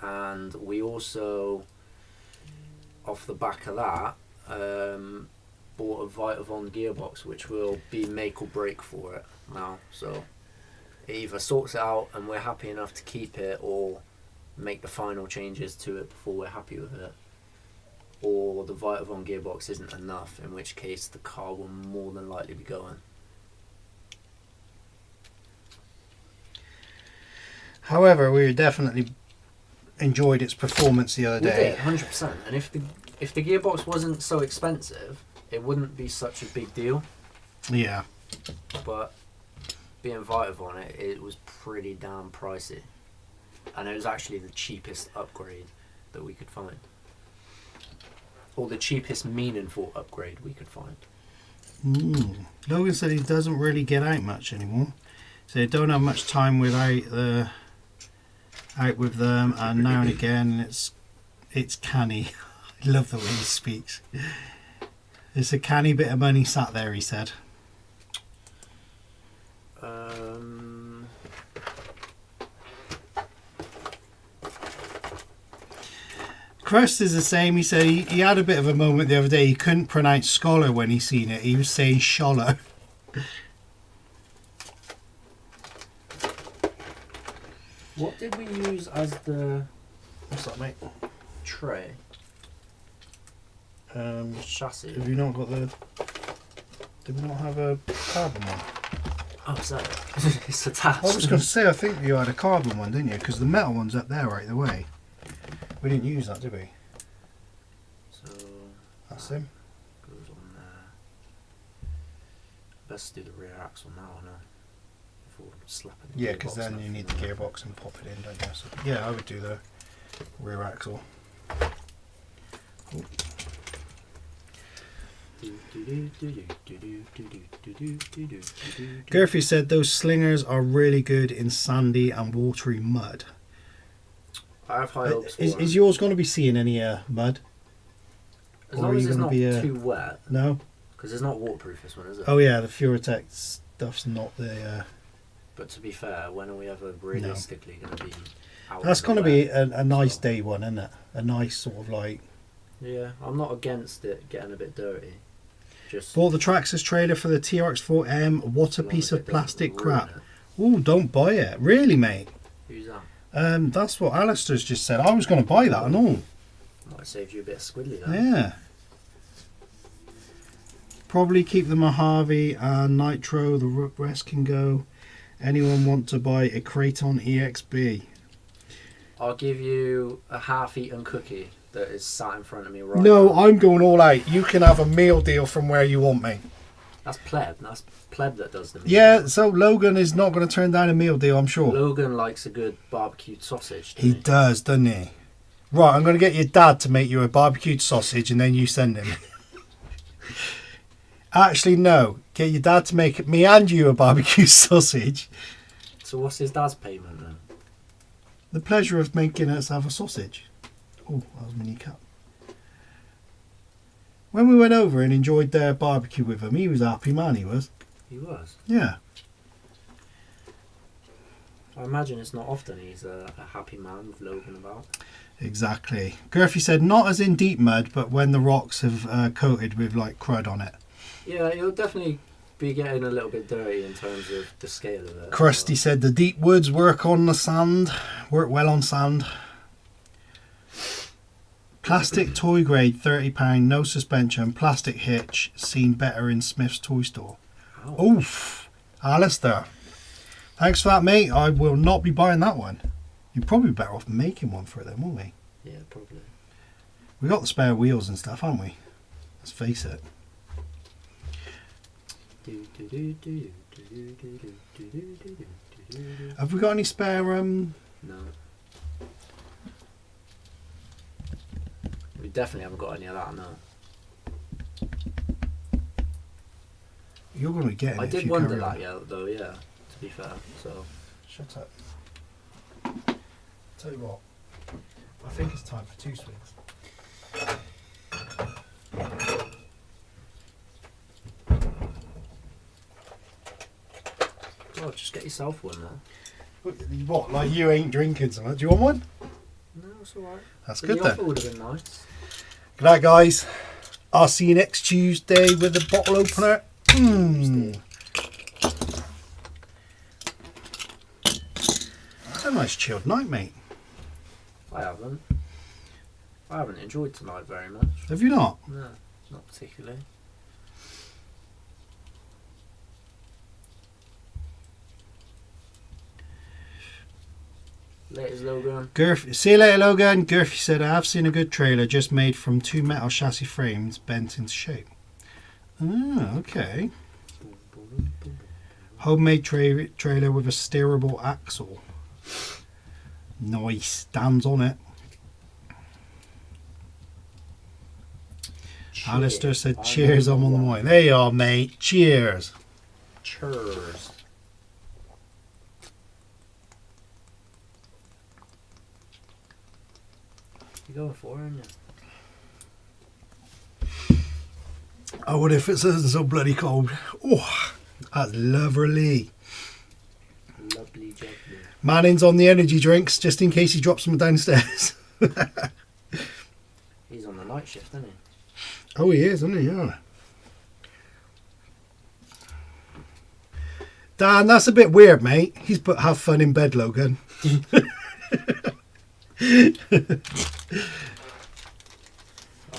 And we also, off the back of that, bought a Vitavon gearbox, which will be make or break for it now. So it either sorts it out and we're happy enough to keep it, or make the final changes to it before we're happy with it, or the Vitavon gearbox isn't enough, in which case the car will more than likely be going. However, we definitely enjoyed its performance the other We day. did, 100%. And if the gearbox wasn't so expensive, it wouldn't be such a big deal. Yeah. But being Vitavon, it was pretty damn pricey. And it was actually the cheapest upgrade that we could find. Or the cheapest meaningful upgrade we could find. Logan said he doesn't really get out much anymore. So he don't have much time out with them, and now and again it's canny. I love the way he speaks. It's a canny bit of money sat there, he said. Crust is the same. He said he had a bit of a moment the other day. He couldn't pronounce scholar when he seen it. He was saying scholar. What did we use as the What's that, mate? tray? Chassis. Have you not got the... Did we not have a carbon one? Oh, is that it? It's attached. I was going to say, I think you had a carbon one, didn't you? Because the metal one's up there right the way. We didn't use that, did we? So That's him. goes on there. Best do the rear axle now, no? Before slapping the Yeah, because gearbox then and you need the everything. gearbox and pop it in, don't you? So, yeah, I would do the rear axle. Ooh. Gerfy said those slingers are really good in sandy and watery mud. I have high hopes for Is it. yours going to be seeing any mud? As or long are as you it's gonna not be, too wet, No? because it's not waterproof, this one, is it? Oh yeah, the Furatech stuff's not the... But to be fair, when are we ever realistically going to be out? That's in the going to be wet? a nice So- day one, isn't it? A nice sort of like Yeah, I'm not against it getting a bit dirty. Just Bought the Traxxas trailer for the TRX4M. What a as long piece as of it doesn't plastic ruin crap. it. Oh, don't buy it. Really, mate? Who's that? That's what Alistair's just said. I was going to buy that and all. Might have saved you a bit of squiddly there. Yeah. Probably keep the Mojave and Nitro. The rest can go. Anyone want to buy a Kraton EXB? I'll give you a half-eaten cookie that is sat in front of me right No, now. I'm going all out. You can have a meal deal from where you want, mate. That's pleb. That's pleb that does the meal. Yeah, so Logan is not going to turn down a meal deal, I'm sure. Logan likes a good barbecued sausage. He does, doesn't he? Right, I'm going to get your dad to make you a barbecued sausage and then you send him. Actually, no. Get your dad to make me and you a barbecue sausage. So what's his dad's payment then? The pleasure of making us have a sausage. Oh, that was my new cat. When we went over and enjoyed their barbecue with him, he was a happy man, he was. He was. Yeah. I imagine it's not often he's a happy man with Logan about. Exactly. Gurphy said, not as in deep mud, but when the rocks have coated with like crud on it. Yeah, it'll definitely be getting a little bit dirty in terms of the scale of it. Krusty said, the deep woods work on the sand. Work well on sand. Plastic toy grade, £30, no suspension, plastic hitch, seen better in Smith's toy store. Ouch. Oof. Alistair. Thanks for that, mate. I will not be buying that one. You're probably better off making one for it then, won't we? Yeah, probably. We got the spare wheels and stuff, haven't we? Let's face it. Have we got any spare No. We definitely haven't got any of that, no. You're going to get it. I if did you wonder carry that, on. yeah, though, yeah, to be fair, so. Shut up. Tell you what, I think it's time for 2 swigs. Well, just get yourself one then. What, like you ain't drinking something? Do you want one? No, it's alright. That's The good offer then. would have been nice. Good night, guys. I'll see you next Tuesday with a bottle opener. It's a nice chilled night, mate. I haven't. I haven't enjoyed tonight very much. Have you not? No, not particularly. Latest Logan. See you later, Logan. Gurphy said, I have seen a good trailer just made from 2 metal chassis frames bent into shape. Ah, okay. Homemade trailer with a steerable axle. Nice. Dan's on it. Alistair said, cheers, I'm on the way. There you are, mate. Cheers. Cheers. You going for it, aren't you? Oh, what if it's so bloody cold? Oh, that's lovely. Lovely jubbly. Manning's on the energy drinks just in case he drops them downstairs. He's on the night shift, isn't he? Oh, he is, isn't he? Yeah. Dan, that's a bit weird, mate. He's put have fun in bed, Logan. I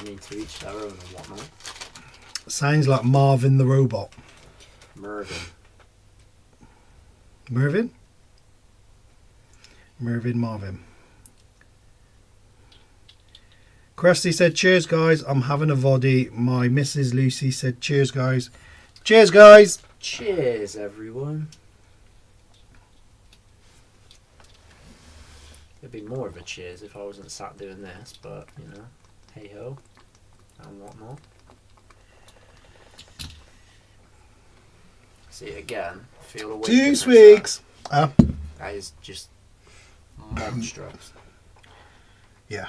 mean, to each their own and whatnot. Sounds like Marvin the robot. Mervyn. Mervyn? Marvin. Krusty said, cheers, guys. I'm having a voddy. My Mrs. Lucy said, cheers, guys. Cheers, guys. Cheers, everyone. It'd be more of a cheers if I wasn't sat doing this, but, you know, hey ho, and whatnot. See it again. Feel the weight 2 difference swigs. there. That is just monstrous. Yeah.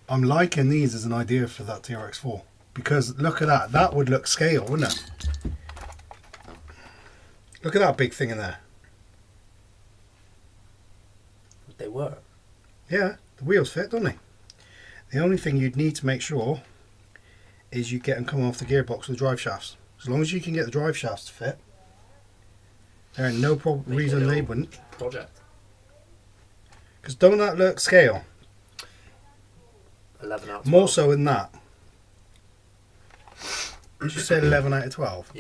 I'm liking these as an idea for that TRX4 because look at that. That would look scale, wouldn't it? Look at that big thing in there. They were. Yeah, the wheels fit, don't they? The only thing you'd need to make sure is you get them coming off the gearbox with the drive shafts. As long as you can get the drive shafts to fit, there ain't no Make it reason a they little wouldn't. project. Because don't that look scale? 11 out of 12. More so than that. Did you say 11 out of 12?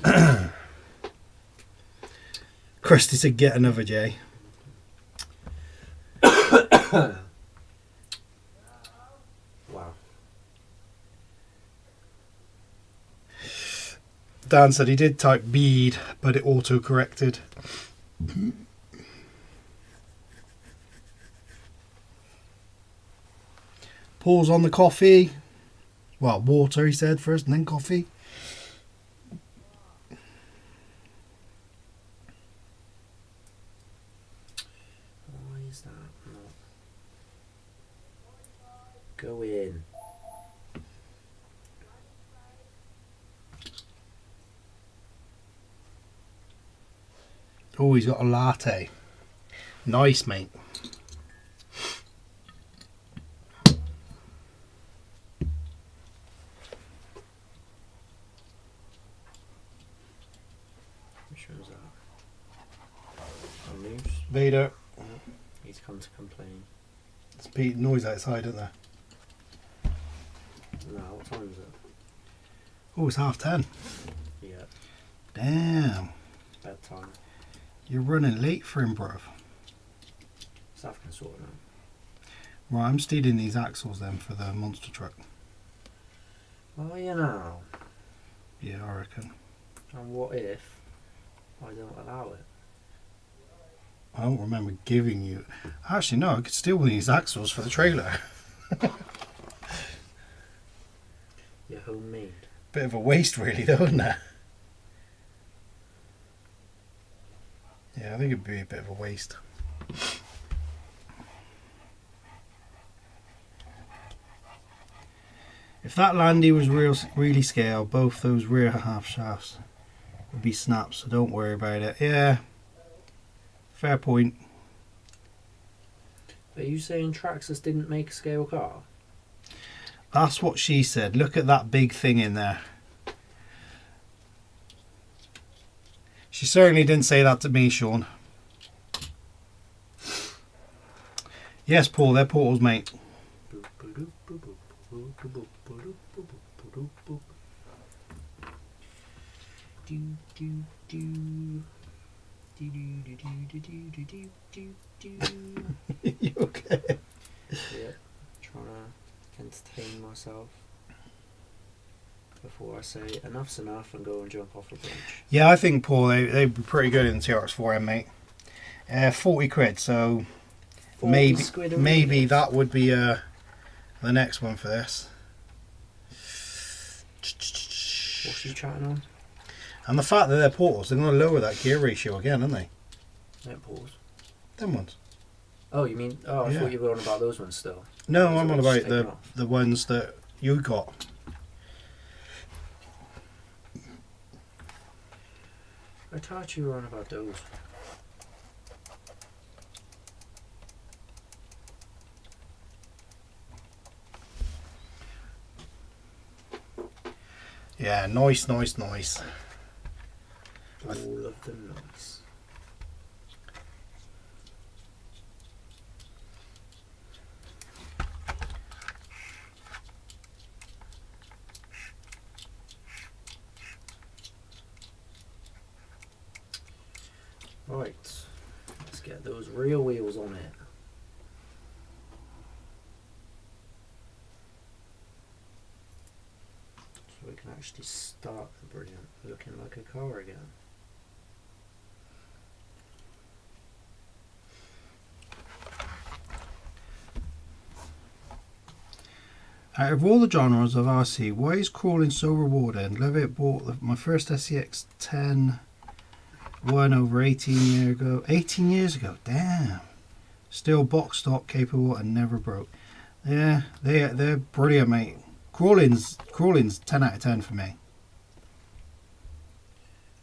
Yeah. Christy said get another J. Wow. Dan said he did type bead, but it auto-corrected. Pause on the coffee. Well, water, he said first, and then coffee. Why is that not go in? Oh, he's got a latte. Nice, mate. Which one's that? News. Vader. He's come to complain. It's Pete noise outside, isn't there? No, what time is it? Oh, it's 10:30. Yeah, Damn. bedtime. You're running late for him, bruv. Staff can sort it out. Right, I'm stealing these axles then for the monster truck. Oh, you know. Yeah, I reckon. And what if I don't allow it? I don't remember giving you... Actually, no, I could steal these axles for the trailer. You're homemade. Bit of a waste, really, though, isn't it? Yeah, I think it'd be a bit of a waste. If that Landy was really scale, both those rear half shafts would be snapped, so don't worry about it. Yeah, fair point. Are you saying Traxxas didn't make a scale car? That's what she said. Look at that big thing in there. She certainly didn't say that to me, Sean. Yes, Paul, they're portals, mate. You okay? Yeah, trying to entertain myself before I say enough's enough and go and jump off a bridge. Yeah, I think, Paul, they'd be pretty good in the TRX4M, mate. 40 quid, so 40 squid a maybe remix. that would be the next one for this. What's she chatting on? And the fact that they're portals, they're going to lower that gear ratio again, aren't they? Don't pause. Them ones. Oh, you mean? Oh, I Yeah. thought you were on about those ones still. No, Those I'm are on just about taken off. the ones that you got. I thought you were on about those. Yeah, nice. All of the noise. Right, let's get those real wheels on it. So we can actually start the brilliant looking like a car again. Out of all the genres of RC, why is crawling so rewarding? Levitt bought my first SCX 10 one over 18 years ago. 18 years ago, damn. Still box stock, capable, and never broke. Yeah, they're brilliant, mate. Crawling's 10 out of 10 for me.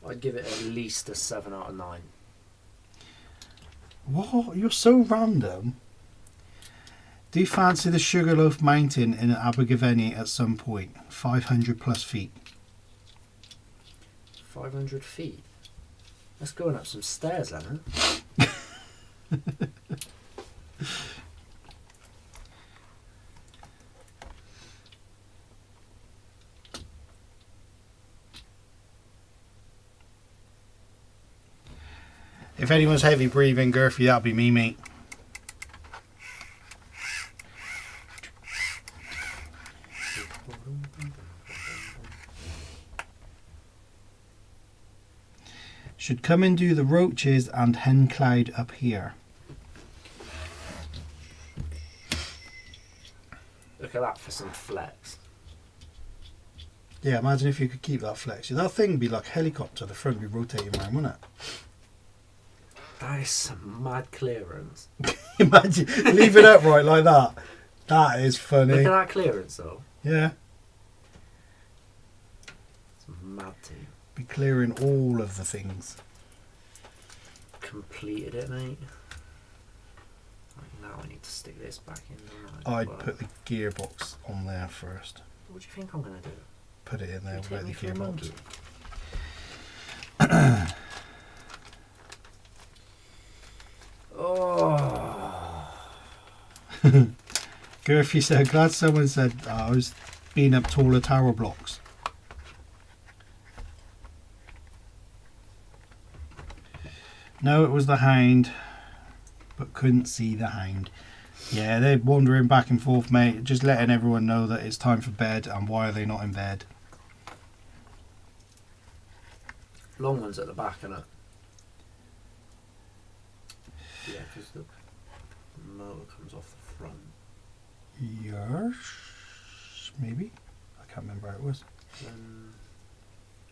I'd give it at least a 7 out of 9. What? You're so random. Do you fancy the Sugarloaf Mountain in Abergavenny at some point? 500 plus feet. 500 feet? That's going up some stairs, isn't it? If anyone's heavy breathing, Girthy, that'll be me, mate. Should come and do the roaches and hen cloud up here. Look at that for some flex. Yeah, imagine if you could keep that flex. That thing would be like a helicopter, the front would be rotating around, wouldn't it? That is some mad clearance. Imagine, leave it upright like that. That is funny. Look at that clearance though. Yeah. It's mad team. Be clearing all of the things. Completed it, mate. Right, now I need to stick this back in. I'd put the gearbox on there first. What do you think I'm going to do? Put it in there where the gearbox. Oh. Girthy said, glad someone said I was being up taller tower blocks. No, it was the hound, but couldn't see the hound. Yeah, they're wandering back and forth, mate. Just letting everyone know that it's time for bed and why are they not in bed. Long one's at the back, innit? Yeah, because the motor comes off the front. Yes, maybe. I can't remember how it was.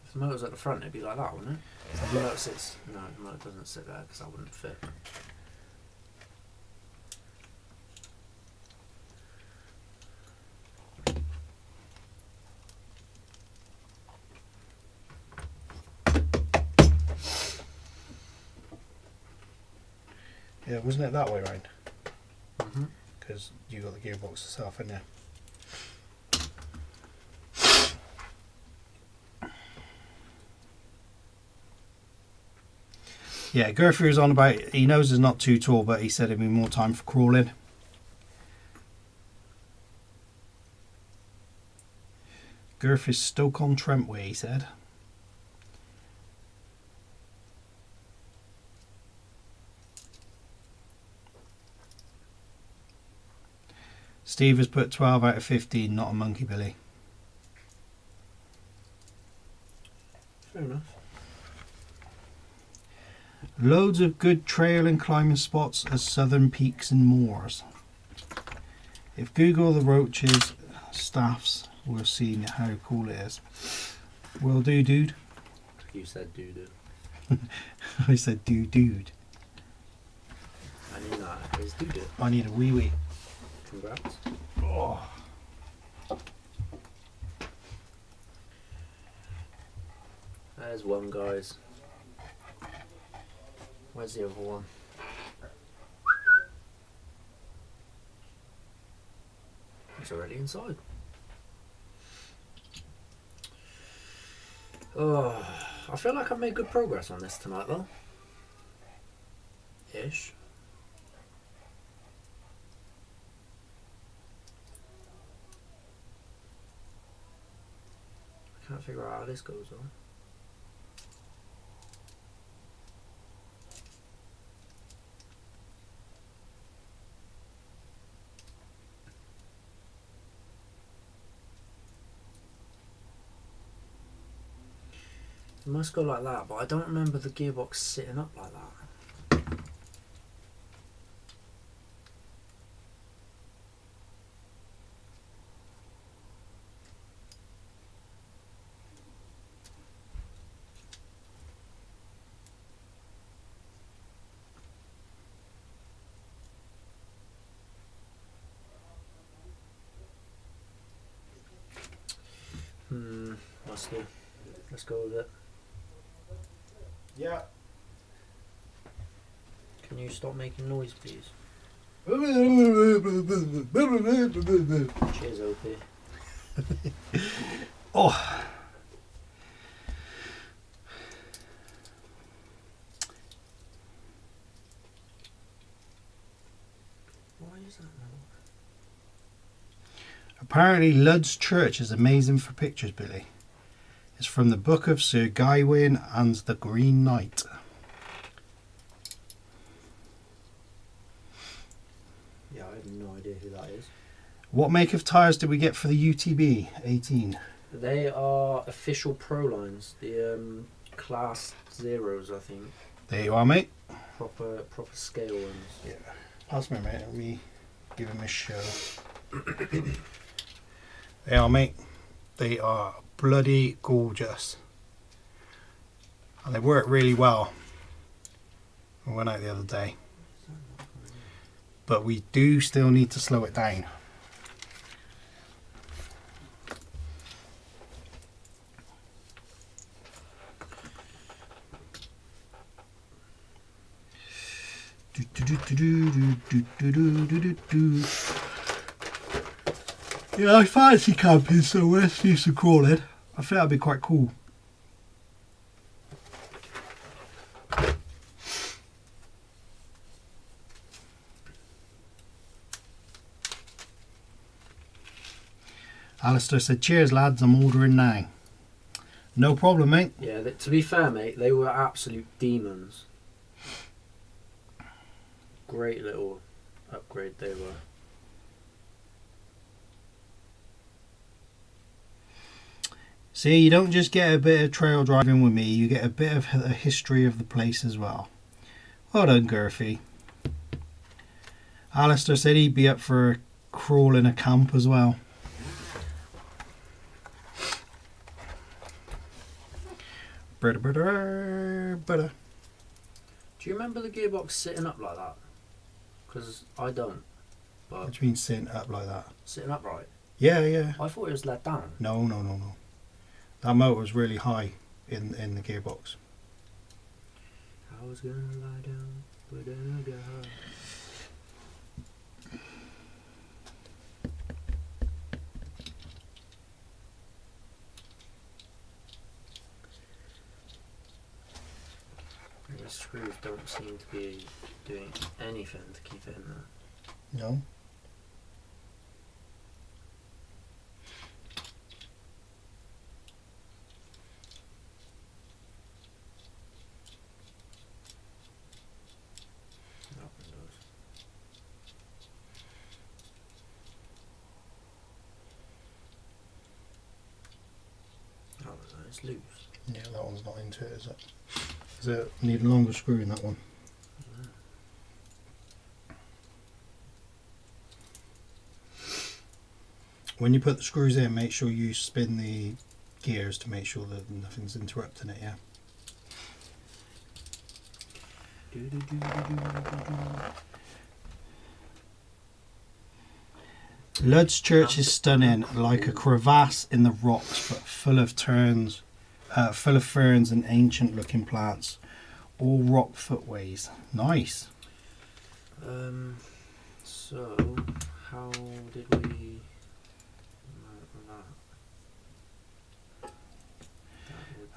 If the motor's at the front, it'd be like that, wouldn't it? The motor sits. No, the motor doesn't sit there because that wouldn't fit. Yeah, wasn't it that way round? Mhm. Because you got the gearbox itself in there. Yeah, Girthy was on about, he knows it's not too tall, but he said it'd be more time for crawling. Girthy's Stoke-on-Trent way, he said. Steve has put 12 out of 15, not a monkey, Billy. Fair enough. Loads of good trail and climbing spots as southern peaks and moors. If Google the roaches, staffs, we'll see how cool it is. Will do, dude. You said dude. I said dude. I need that. It's dude. I need a wee wee. Congrats. Oh. There's one, guys. Where's the other one? He's already inside. Oh, I feel like I've made good progress on this tonight, though. Ish. I can't figure out how this goes on. It must go like that, but I don't remember the gearbox sitting up like that. Must do. Let's go with it. Yeah. Can you stop making noise, please? Cheers, OP. Oh. Why is that now? Apparently, Lud's Church is amazing for pictures, Billy. It's from the book of Sir Gawain and the Green Knight. Yeah, I have no idea who that is. What make of tyres did we get for the UTB 18? They are official pro lines, the class zeros, I think. There you are, mate. Proper scale ones. Yeah. Pass me, mate. Let me give him a show. They are, mate. They are bloody gorgeous. And they work really well. I went out the other day. But we do still need to slow it down. Yeah, I fancy camping somewhere. Do some crawling. I think that'd be quite cool. Alistair said, "Cheers, lads. I'm ordering now." No problem, mate. Yeah, to be fair, mate, they were absolute demons. Great little upgrade they were. See, you don't just get a bit of trail driving with me, you get a bit of a history of the place as well. Well done, Gurphy. Alistair said he'd be up for a crawl in a camp as well. Do you remember the gearbox sitting up like that? Because I don't. But What do you mean sitting up like that? sitting upright. Yeah, yeah. I thought it was let down. No. That motor was really high in the gearbox. I was gonna lie down, but then I got high. The screws don't seem to be doing anything to keep it in there. No. That one does. Oh no, it's loose. Yeah, that one's not into it, is it? Does it need a longer screw in that one? When you put the screws in, make sure you spin the gears to make sure that nothing's interrupting it, yeah? Lud's Church is stunning, like a crevasse in the rocks, but full of ferns and ancient looking plants. All rock footways. Nice. So, how did we...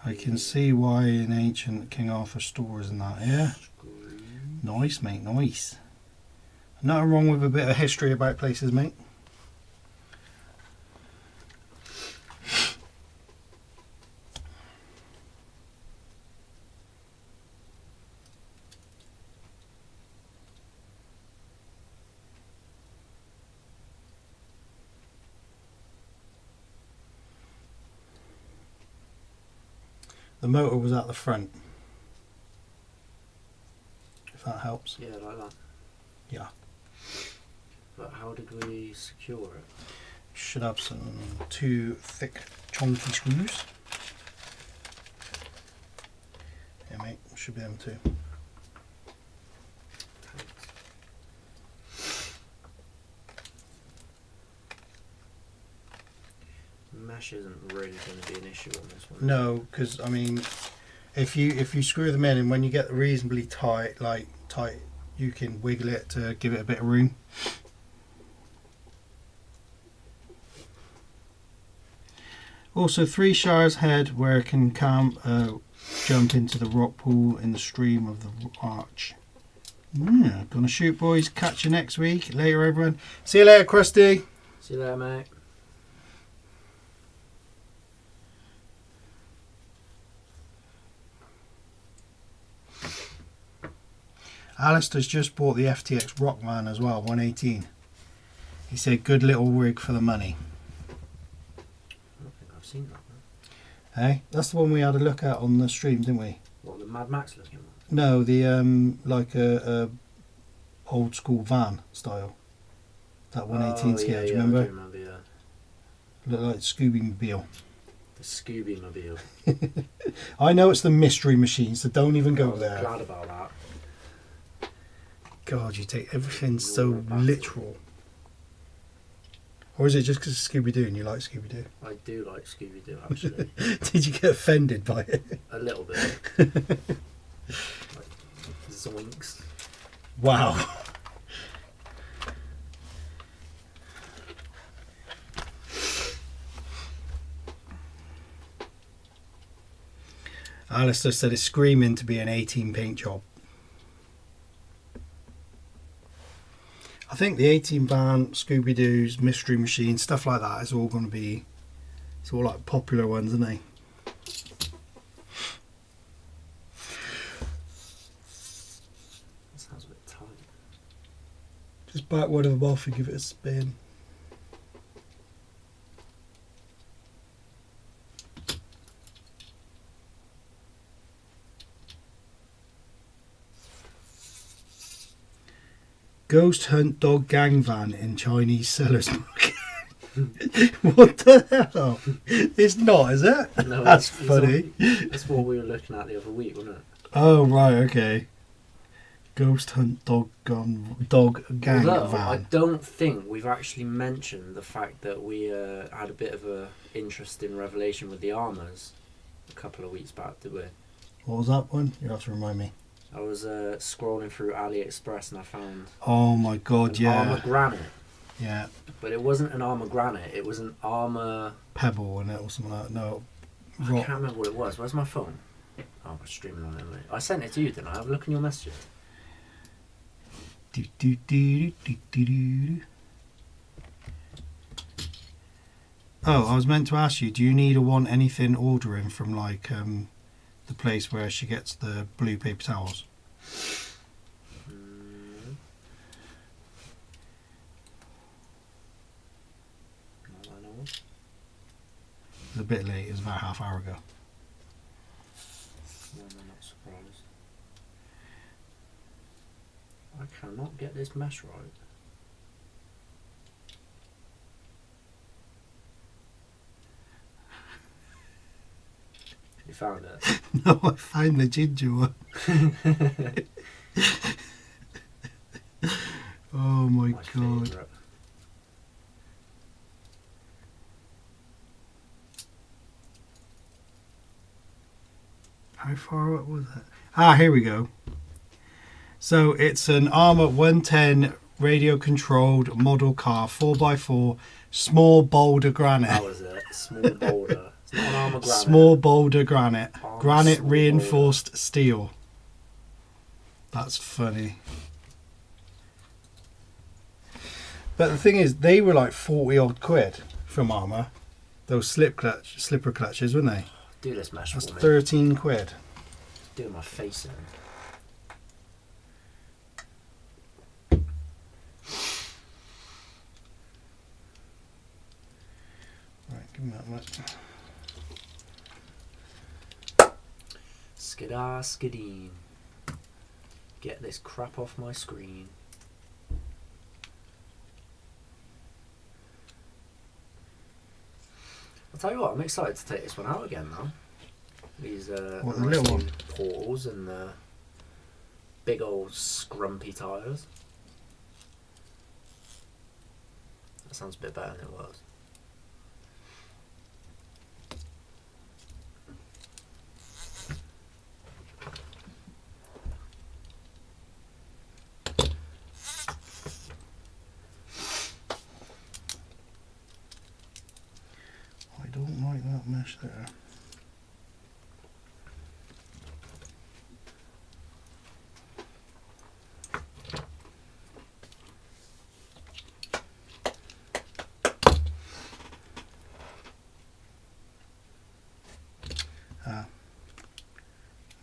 I can see why in ancient King Arthur stores and that, yeah? Nice, mate, nice. Nothing wrong with a bit of history about places, mate. The motor was at the front, if that helps. Yeah, like that. Yeah. But how did we secure it? Should have some 2 thick chunky screws. Yeah, mate, should be able to. Mesh isn't really going to be an issue on this one. No, because I mean, if you screw them in and when you get reasonably tight, You can wiggle it to give it a bit of room. Also 3 showers head where it can jump into the rock pool in the stream of the arch. Yeah, gonna shoot, boys. Catch you next week. Later, everyone. See you later, Krusty. See you later, mate. Alistair's just bought the FTX Rockman as well, 118. He said, good little rig for the money. I don't think I've seen that. Hey, that's the one we had a look at on the stream, didn't we? What, the Mad Max looking one? No, the like a old school van style. That 118 scale, do you remember? I do remember, yeah. Looked like Scooby-Mobile. The Scooby-Mobile. I know it's the mystery machine, so don't even go I'm there. glad about that. God, you take everything so literal. Or is it just because of Scooby-Doo and you like Scooby-Doo? I do like Scooby-Doo, actually. Did you get offended by it? A little bit. Like, zoinks. Wow. Alistair said it's screaming to be an 18 paint job. I think the 18 ban, Scooby-Doo's, Mystery Machine, stuff like that is all going to be, it's all like popular ones, isn't they? That sounds a bit tight. Just back one of them off and give it a spin. Ghost Hunt Dog Gang Van in Chinese Sellers Market. What the hell? It's not, is it? No, That's it's funny. That's what we were looking at the other week, wasn't it? Oh, right, okay. Ghost Hunt Dog Gang Although, Van. I don't think we've actually mentioned the fact that we had a bit of a interesting revelation with the armours a couple of weeks back, did we? What was that one? You have to remind me. I was scrolling through AliExpress and I found Oh my god, an yeah. armour granite. Yeah. But it wasn't an armour granite, it was an armour... Pebble and it or something like that. No. I can't remember what it was. Where's my phone? Oh, we're streaming on it, mate. I sent it to you, didn't I? Have a look in your messages. Do, do, do, do, do, do. Oh, I was meant to ask you, do you need or want anything ordering from like the place where she gets the blue paper towels? Not I know. It was a bit late, it was about half hour ago. No, I'm not surprised. I cannot get this mesh right. You found it? No, I found the ginger one. Oh my god. Favourite. How far up was that? Ah, here we go. So it's an Armour 110 radio controlled model car 4x4 small boulder granite. That was it. Small boulder. It's not an armour granite. Small boulder granite. Armour Granite small reinforced steel. That's funny. But the thing is, they were like 40 odd quid from Armour. Those slipper clutches, weren't they? Do this mesh That's for me. 13 quid. Doing my face in. Right, give me that much. Skidar skideen. Get this crap off my screen. I'll tell you what, I'm excited to take this one out again now. These What, the little one? portals and the big old scrumpy tyres. That sounds a bit better than it was. finished there.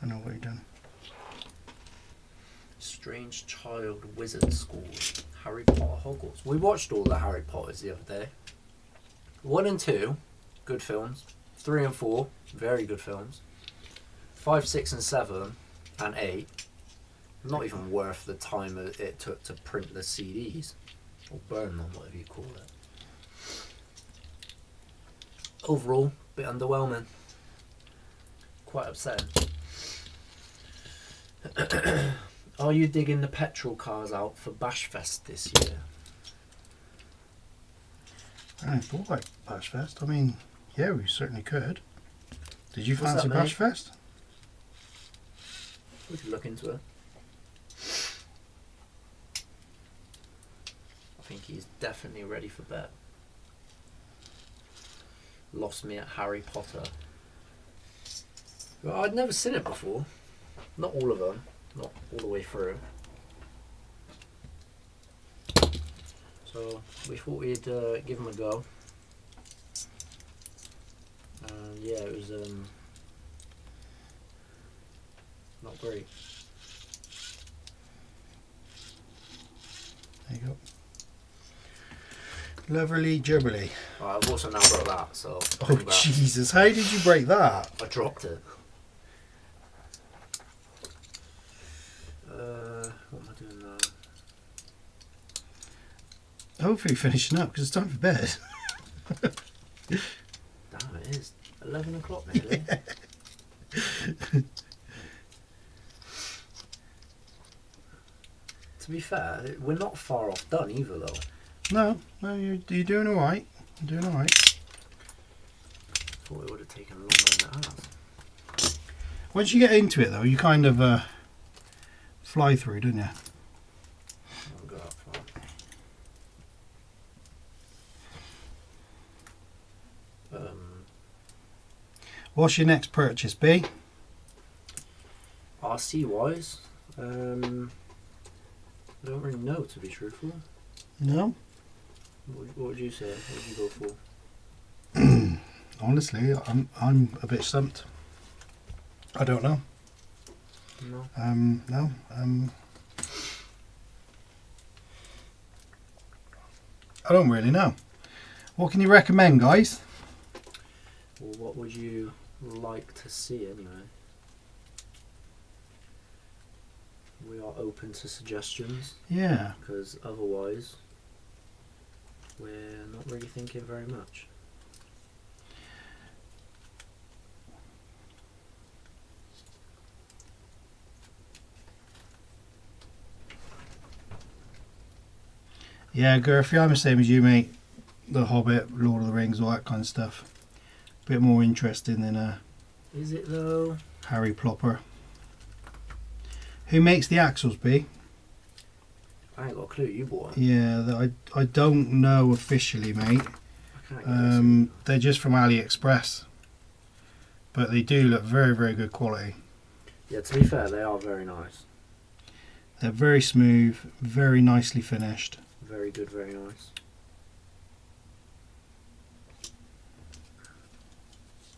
I know what you've done. Strange Child Wizard School. Harry Potter Hogwarts. We watched all the Harry Potters the other day. 1 and 2, good films. 3 and 4, very good films. 5, 6 and 7 and 8, not even worth the time it took to print the CDs. Or burn them, whatever you call it. Overall, bit underwhelming. Quite upsetting. Are you digging the petrol cars out for Bashfest this year? I don't thought about Bashfest. I mean, yeah, we certainly could. Did you What's fancy that, mate? Bashfest? We could look into it. I think he's definitely ready for bed. Lost me at Harry Potter. Well, I'd never seen it before. Not all of them. Not all the way through. So we thought we'd give them a go. And yeah, it was not great. There you go. Loverly Jibberly. Right, I've also now got that, so Oh, bring it back. Jesus. How did you break that? I dropped it. What am I doing now? Hopefully you're finishing up because it's time for bed. Damn, it is 11 o'clock nearly. To be fair, we're not far off done either, though. No, you're doing all right. You're doing all right. Thought it would have taken longer than it has. Once you get into it, though, you kind of fly through, don't you? I'll go up front. What's your next purchase, B? RC wise, I don't really know, to be truthful. No? What would you say? What would you go for? Honestly, I'm a bit stumped. I don't know. No. No. I don't really know. What can you recommend, guys? Well, what would you like to see anyway? We are open to suggestions, Yeah. because otherwise we're not really thinking very much. Yeah, Gurfy, I'm the same as you, mate. The Hobbit, Lord of the Rings, all that kind of stuff. Bit more interesting than Is it though? Harry Plopper. Who makes the axles, B? I ain't got a clue. You bought it. Yeah, I don't know officially, mate. I can't get They're just from AliExpress. But they do look very, very good quality. Yeah, to be fair, they are very nice. They're very smooth, very nicely finished. Very good, very nice.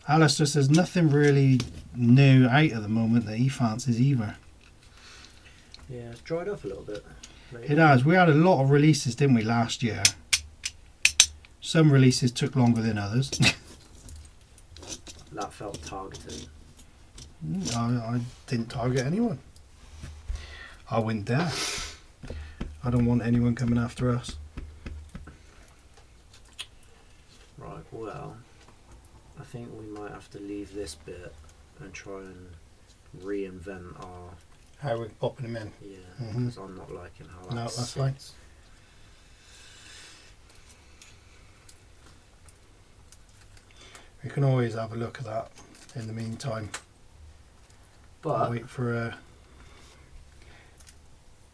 Alistair says nothing really new out at the moment that he fancies either. Yeah, it's dried up a little bit. It has. We had a lot of releases, didn't we, last year? Some releases took longer than others. That felt targeted. I didn't target anyone. I wouldn't dare. I don't want anyone coming after us. Right, well, I think we might have to leave this bit and try and reinvent our... How we're popping them in. Yeah, Mhm. because I'm not liking how that No, that's sits. fine. We can always have a look at that in the meantime. But Wait for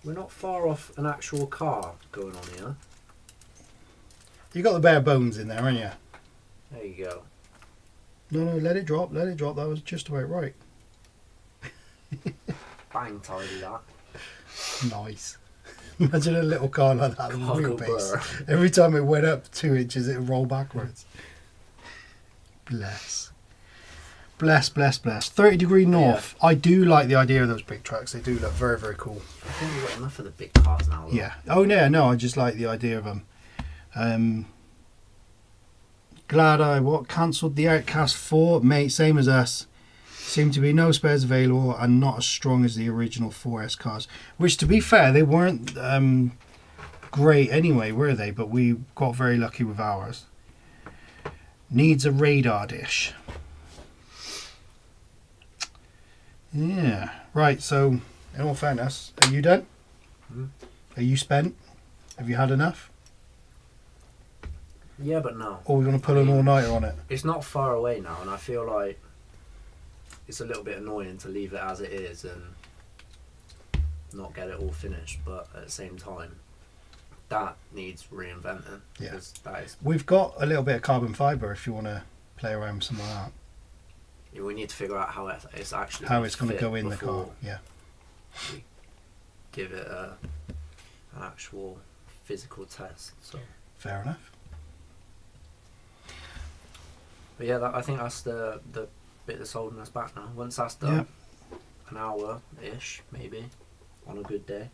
we're not far off an actual car going on here. you got the bare bones in there, haven't you? There you go. No, let it drop. Let it drop. That was just about right. Bang tidy that. Nice. Imagine a little car like that on Cargo wheelbase. Every time it went up 2 inches, it would roll backwards. Bless. Bless. 30° north. Yeah. I do like the idea of those big trucks. They do look very, very cool. I think we've got enough of the big cars now. Though. Yeah. Oh, yeah, no, I just like the idea of them. Glad I cancelled the Outcast 4. Mate, same as us. Seem to be no spares available and not as strong as the original 4S cars. Which, to be fair, they weren't great anyway, were they? But we got very lucky with ours. Needs a radar dish. Yeah. Right, so, in all fairness, are you done? Are you spent? Have you had enough? Yeah, but no. Or are we going to put an all-nighter on it? It's not far away now, and I feel like it's a little bit annoying to leave it as it is and not get it all finished. But at the same time, that needs reinventing. Yeah. That is, we've got a little bit of carbon fibre if you want to play around with some of that. Yeah, we need to figure out how it's actually how it's going to go in the car. Yeah. We give it an actual physical test. So. Fair enough. But yeah, I think that's the bit that's holding us back now. Once that's done, an hour-ish, maybe, on a good day,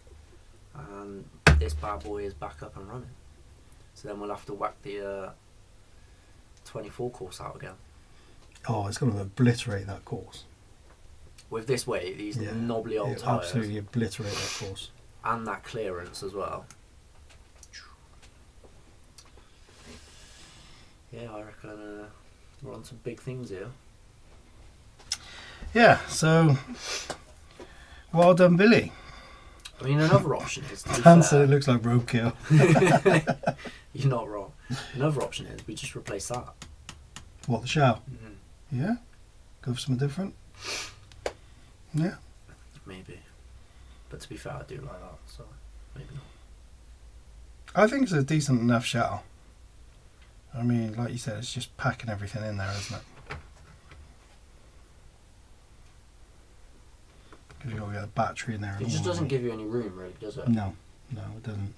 and this bad boy is back up and running. So then we'll have to whack the 24 course out again. Oh, it's going to obliterate that course. With this weight, these knobbly old tyres. Absolutely obliterate that course. And that clearance as well. Yeah, I reckon we're on some big things here. Yeah, so well done, Billy. I mean, another option is... Dan said it looks like roadkill. You're not wrong. Another option is we just replace that. What, the shell? Mm-hmm. Yeah? Go for something different? Yeah? Maybe. But to be fair, I do like that, so maybe not. I think it's a decent enough shell. I mean, like you said, it's just packing everything in there, isn't it? Because you've got to get a battery in there. It just doesn't give you any room, really, does it? No, it doesn't.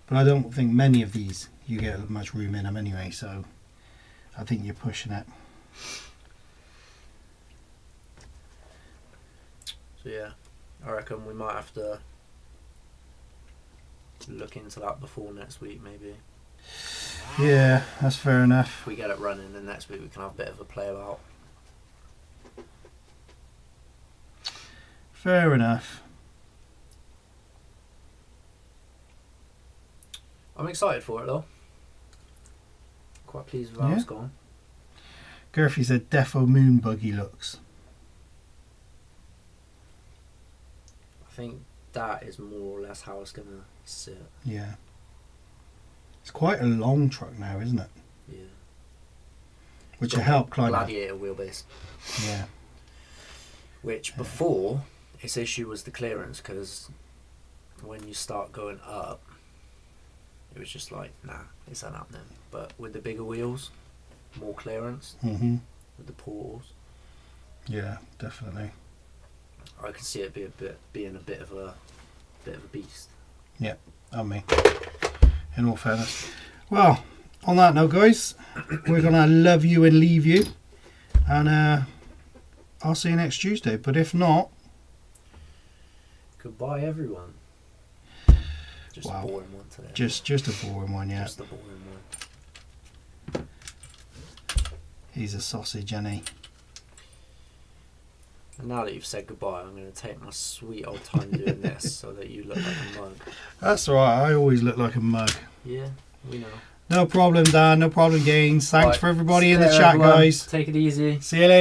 But I don't think many of these you get much room in them anyway, so I think you're pushing it. So yeah, I reckon we might have to look into that before next week, maybe. Yeah, that's fair enough. If we get it running, then next week we can have a bit of a play about. Fair enough. I'm excited for it though. Quite pleased with how it's gone. Gerfie said defo moon buggy looks. I think that is more or less how it's going to sit. Yeah. It's quite a long truck now, isn't it? Yeah. Which will help climb. Gladiator wheelbase. Yeah. Which before, its issue was the clearance, because when you start going up, it was just like, nah, it's not happening. But with the bigger wheels, more clearance with the portals. Yeah, definitely. I can see it being a bit of a beast. Yeah, and me. In all fairness. Well, on that note, guys, we're gonna love you and leave you, and I'll see you next Tuesday. But if not, goodbye, everyone. Just a boring one today. Just a boring one, yeah. Just a boring one. He's a sausage, isn't he? And now that you've said goodbye, I'm going to take my sweet old time doing this so that you look like a mug. That's alright, I always look like a mug. Yeah, we know. No problem, Dan, no problem, Gaines. Thanks for everybody in the chat, everyone. guys. Take it easy. See you later.